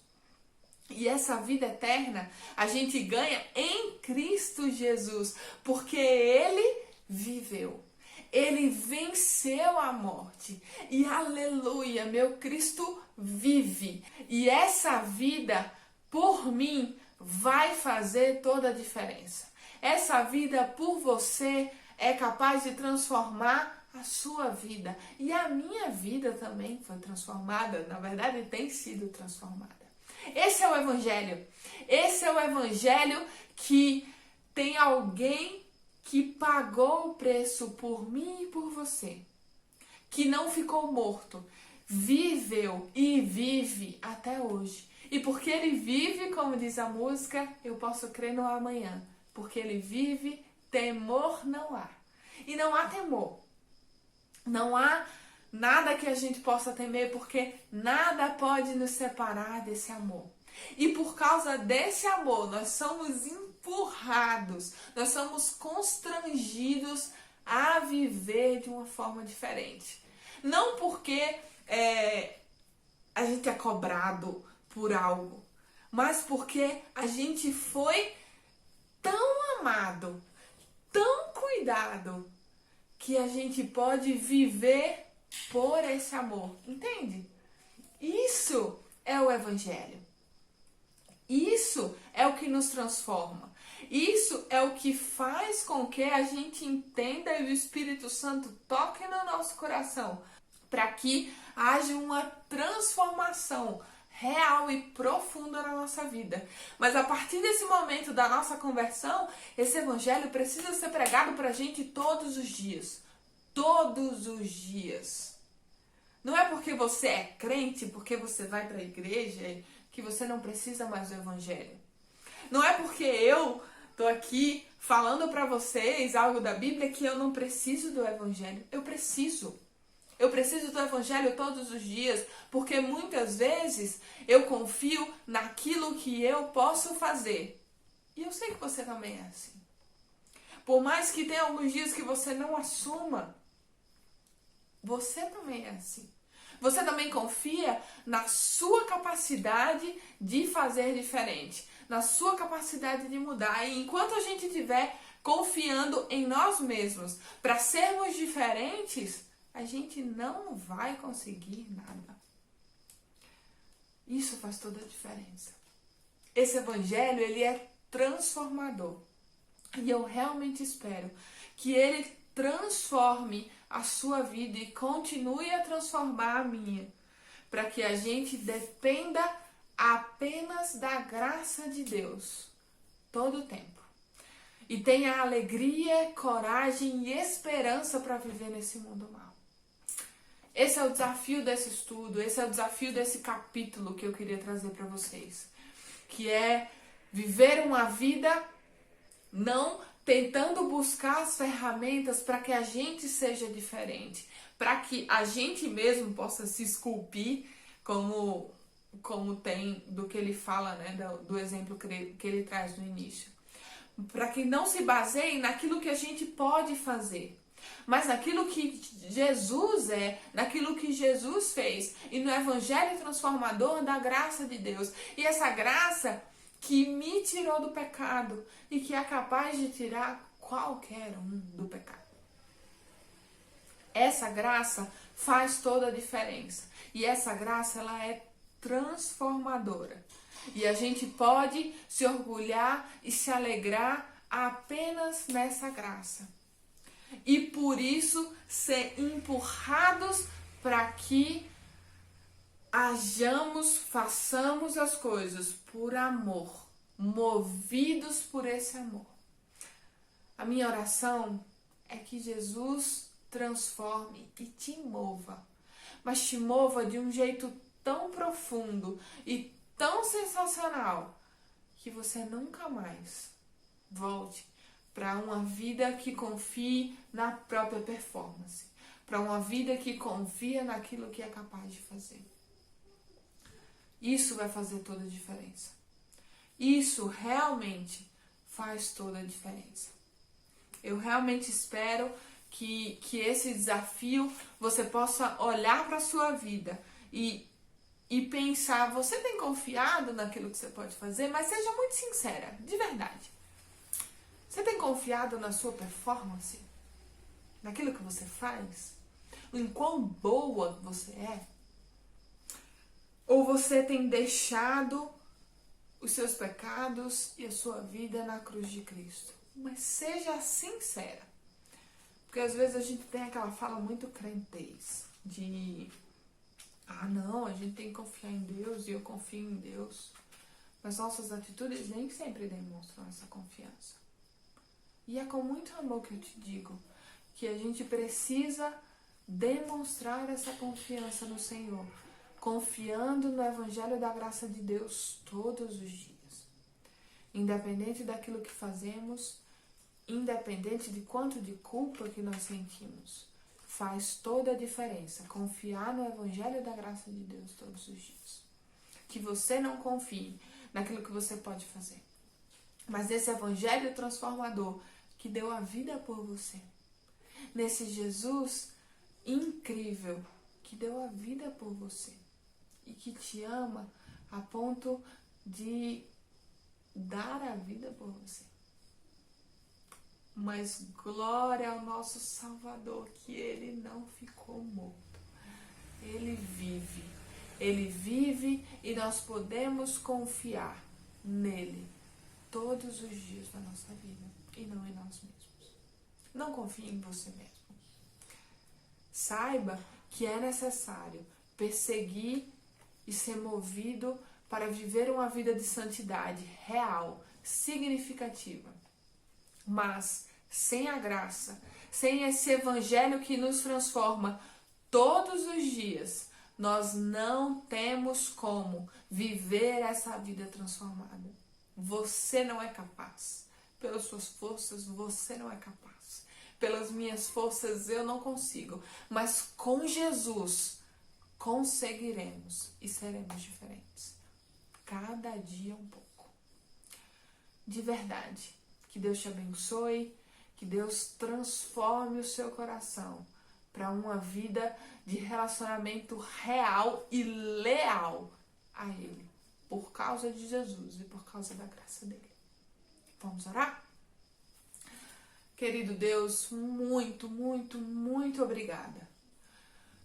E essa vida eterna a gente ganha em Cristo Jesus, porque Ele viveu. Ele venceu a morte. E aleluia, meu Cristo vive. E essa vida, por mim, vai fazer toda a diferença. Essa vida por você é capaz de transformar a sua vida. E a minha vida também foi transformada. Na verdade, tem sido transformada. Esse é o Evangelho. Esse é o Evangelho que tem alguém que pagou o preço por mim e por você. Que não ficou morto. Viveu e vive até hoje. E porque ele vive, como diz a música, eu posso crer no amanhã. Porque ele vive, temor não há. E não há temor. Não há nada que a gente possa temer, porque nada pode nos separar desse amor. E por causa desse amor, nós somos empurrados, nós somos constrangidos a viver de uma forma diferente. Não porque a gente é cobrado por algo, mas porque a gente foi tão amado, tão cuidado, que a gente pode viver por esse amor, entende? Isso é o Evangelho. Isso é o que nos transforma. Isso é o que faz com que a gente entenda e o Espírito Santo toque no nosso coração, para que haja uma transformação real e profunda na nossa vida. Mas a partir desse momento da nossa conversão, esse Evangelho precisa ser pregado para a gente todos os dias. Todos os dias. Não é porque você é crente, porque você vai para a igreja, que você não precisa mais do Evangelho. Não é porque eu tô aqui falando para vocês algo da Bíblia que eu não preciso do Evangelho. Eu preciso. Eu preciso do Evangelho todos os dias, porque muitas vezes eu confio naquilo que eu posso fazer. E eu sei que você também é assim. Por mais que tenha alguns dias que você não assuma, você também é assim. Você também confia na sua capacidade de fazer diferente, na sua capacidade de mudar. E enquanto a gente estiver confiando em nós mesmos para sermos diferentes, a gente não vai conseguir nada. Isso faz toda a diferença. Esse Evangelho, ele é transformador. E eu realmente espero que ele transforme a sua vida e continue a transformar a minha, para que a gente dependa apenas da graça de Deus todo o tempo. E tenha alegria, coragem e esperança para viver nesse mundo mal. Esse é o desafio desse estudo, esse é o desafio desse capítulo que eu queria trazer para vocês. Que é viver uma vida não tentando buscar as ferramentas para que a gente seja diferente. Para que a gente mesmo possa se esculpir, como tem do que ele fala, né, do exemplo que ele traz no início. Para que não se baseie naquilo que a gente pode fazer, mas naquilo que Jesus é, naquilo que Jesus fez, e no Evangelho transformador da graça de Deus. E essa graça que me tirou do pecado e que é capaz de tirar qualquer um do pecado. Essa graça faz toda a diferença. E essa graça, ela é transformadora. E a gente pode se orgulhar e se alegrar apenas nessa graça. E por isso ser empurrados para que façamos as coisas por amor, movidos por esse amor. A minha oração é que Jesus transforme e te mova, mas te mova de um jeito tão profundo e tão sensacional que você nunca mais volte para uma vida que confie na própria performance, para uma vida que confia naquilo que é capaz de fazer. Isso vai fazer toda a diferença. Isso realmente faz toda a diferença. Eu realmente espero que esse desafio você possa olhar para a sua vida e pensar, você tem confiado naquilo que você pode fazer? Mas seja muito sincera, de verdade. Você tem confiado na sua performance? Naquilo que você faz? Em quão boa você é? Ou você tem deixado os seus pecados e a sua vida na cruz de Cristo? Mas seja sincera. Porque às vezes a gente tem aquela fala muito crentez de não, a gente tem que confiar em Deus e eu confio em Deus. Mas nossas atitudes nem sempre demonstram essa confiança. E é com muito amor que eu te digo que a gente precisa demonstrar essa confiança no Senhor, confiando no Evangelho da graça de Deus todos os dias. Independente daquilo que fazemos, independente de quanto de culpa que nós sentimos, faz toda a diferença confiar no Evangelho da graça de Deus todos os dias. Que você não confie naquilo que você pode fazer, mas nesse Evangelho transformador que deu a vida por você. Nesse Jesus incrível que deu a vida por você e que te ama a ponto de dar a vida por você. Mas glória ao nosso Salvador, que ele não ficou morto. Ele vive e nós podemos confiar nele todos os dias da nossa vida e não em nós mesmos. Não confie em você mesmo. Saiba que é necessário perseguir e ser movido para viver uma vida de santidade real, significativa. Mas sem a graça, sem esse evangelho que nos transforma todos os dias, nós não temos como viver essa vida transformada. Você não é capaz. Pelas suas forças, você não é capaz. Pelas minhas forças, eu não consigo. Mas com Jesus, conseguiremos e seremos diferentes. Cada dia um pouco. De verdade. Que Deus te abençoe, que Deus transforme o seu coração para uma vida de relacionamento real e leal a Ele, por causa de Jesus e por causa da graça dele. Vamos orar? Querido Deus, muito, muito, muito obrigada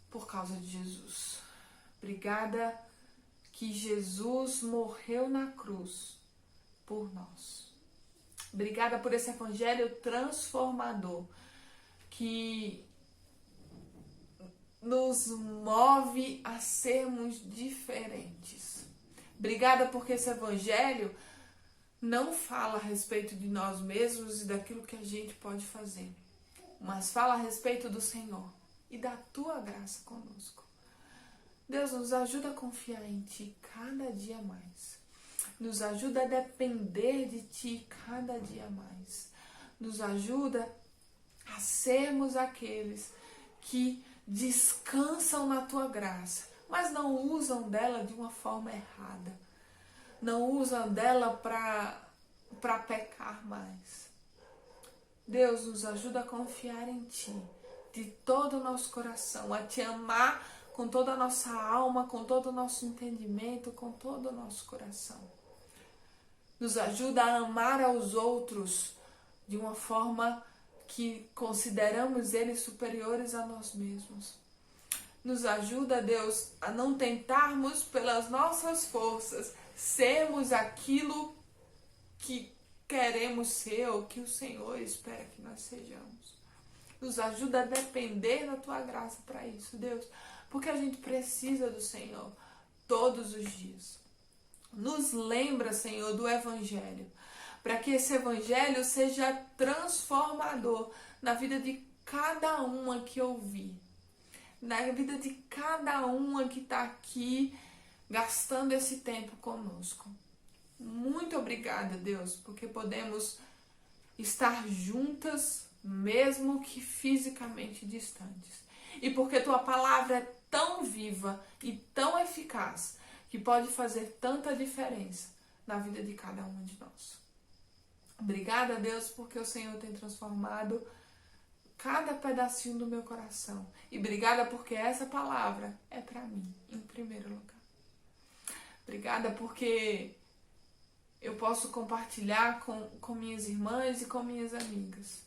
por causa de Jesus. Obrigada que Jesus morreu na cruz por nós. Obrigada por esse evangelho transformador que nos move a sermos diferentes. Obrigada porque esse evangelho não fala a respeito de nós mesmos e daquilo que a gente pode fazer, mas fala a respeito do Senhor e da tua graça conosco. Deus, nos ajuda a confiar em Ti cada dia mais. Nos ajuda a depender de Ti cada dia mais. Nos ajuda a sermos aqueles que descansam na Tua graça, mas não usam dela de uma forma errada. Não usam dela para pecar mais. Deus, nos ajuda a confiar em Ti, de todo o nosso coração, a Te amar com toda a nossa alma, com todo o nosso entendimento, com todo o nosso coração. Nos ajuda a amar aos outros de uma forma que consideramos eles superiores a nós mesmos. Nos ajuda, Deus, a não tentarmos pelas nossas forças sermos aquilo que queremos ser ou que o Senhor espera que nós sejamos. Nos ajuda a depender da Tua graça para isso, Deus, porque a gente precisa do Senhor todos os dias. Nos lembra, Senhor, do Evangelho, para que esse evangelho seja transformador na vida de cada uma que ouvir, na vida de cada uma que está aqui gastando esse tempo conosco. Muito obrigada, Deus, porque podemos estar juntas, mesmo que fisicamente distantes. E porque tua palavra é tão viva e tão eficaz que pode fazer tanta diferença na vida de cada uma de nós. Obrigada, Deus, porque o Senhor tem transformado cada pedacinho do meu coração. E obrigada porque essa palavra é para mim, em primeiro lugar. Obrigada porque eu posso compartilhar com minhas irmãs e com minhas amigas.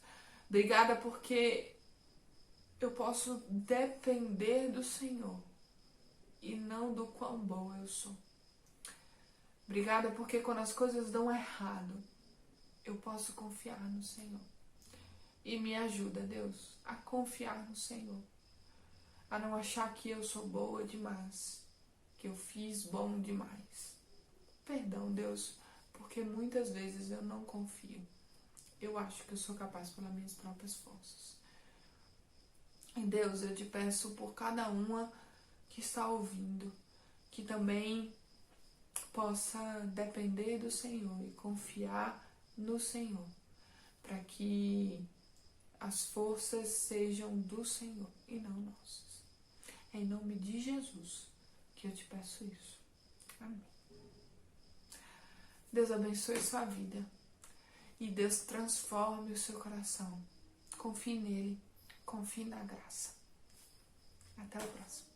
Obrigada porque eu posso depender do Senhor e não do quão boa eu sou. Obrigada porque quando as coisas dão errado, eu posso confiar no Senhor. E me ajuda, Deus, a confiar no Senhor. A não achar que eu sou boa demais, que eu fiz bom demais. Perdão, Deus, porque muitas vezes eu não confio. Eu acho que eu sou capaz pelas minhas próprias forças. E Deus, eu te peço por cada uma que está ouvindo, que também possa depender do Senhor e confiar no Senhor, para que as forças sejam do Senhor e não nossas. É em nome de Jesus que eu te peço isso. Amém. Deus abençoe sua vida e Deus transforme o seu coração. Confie nele, confie na graça. Até o próximo.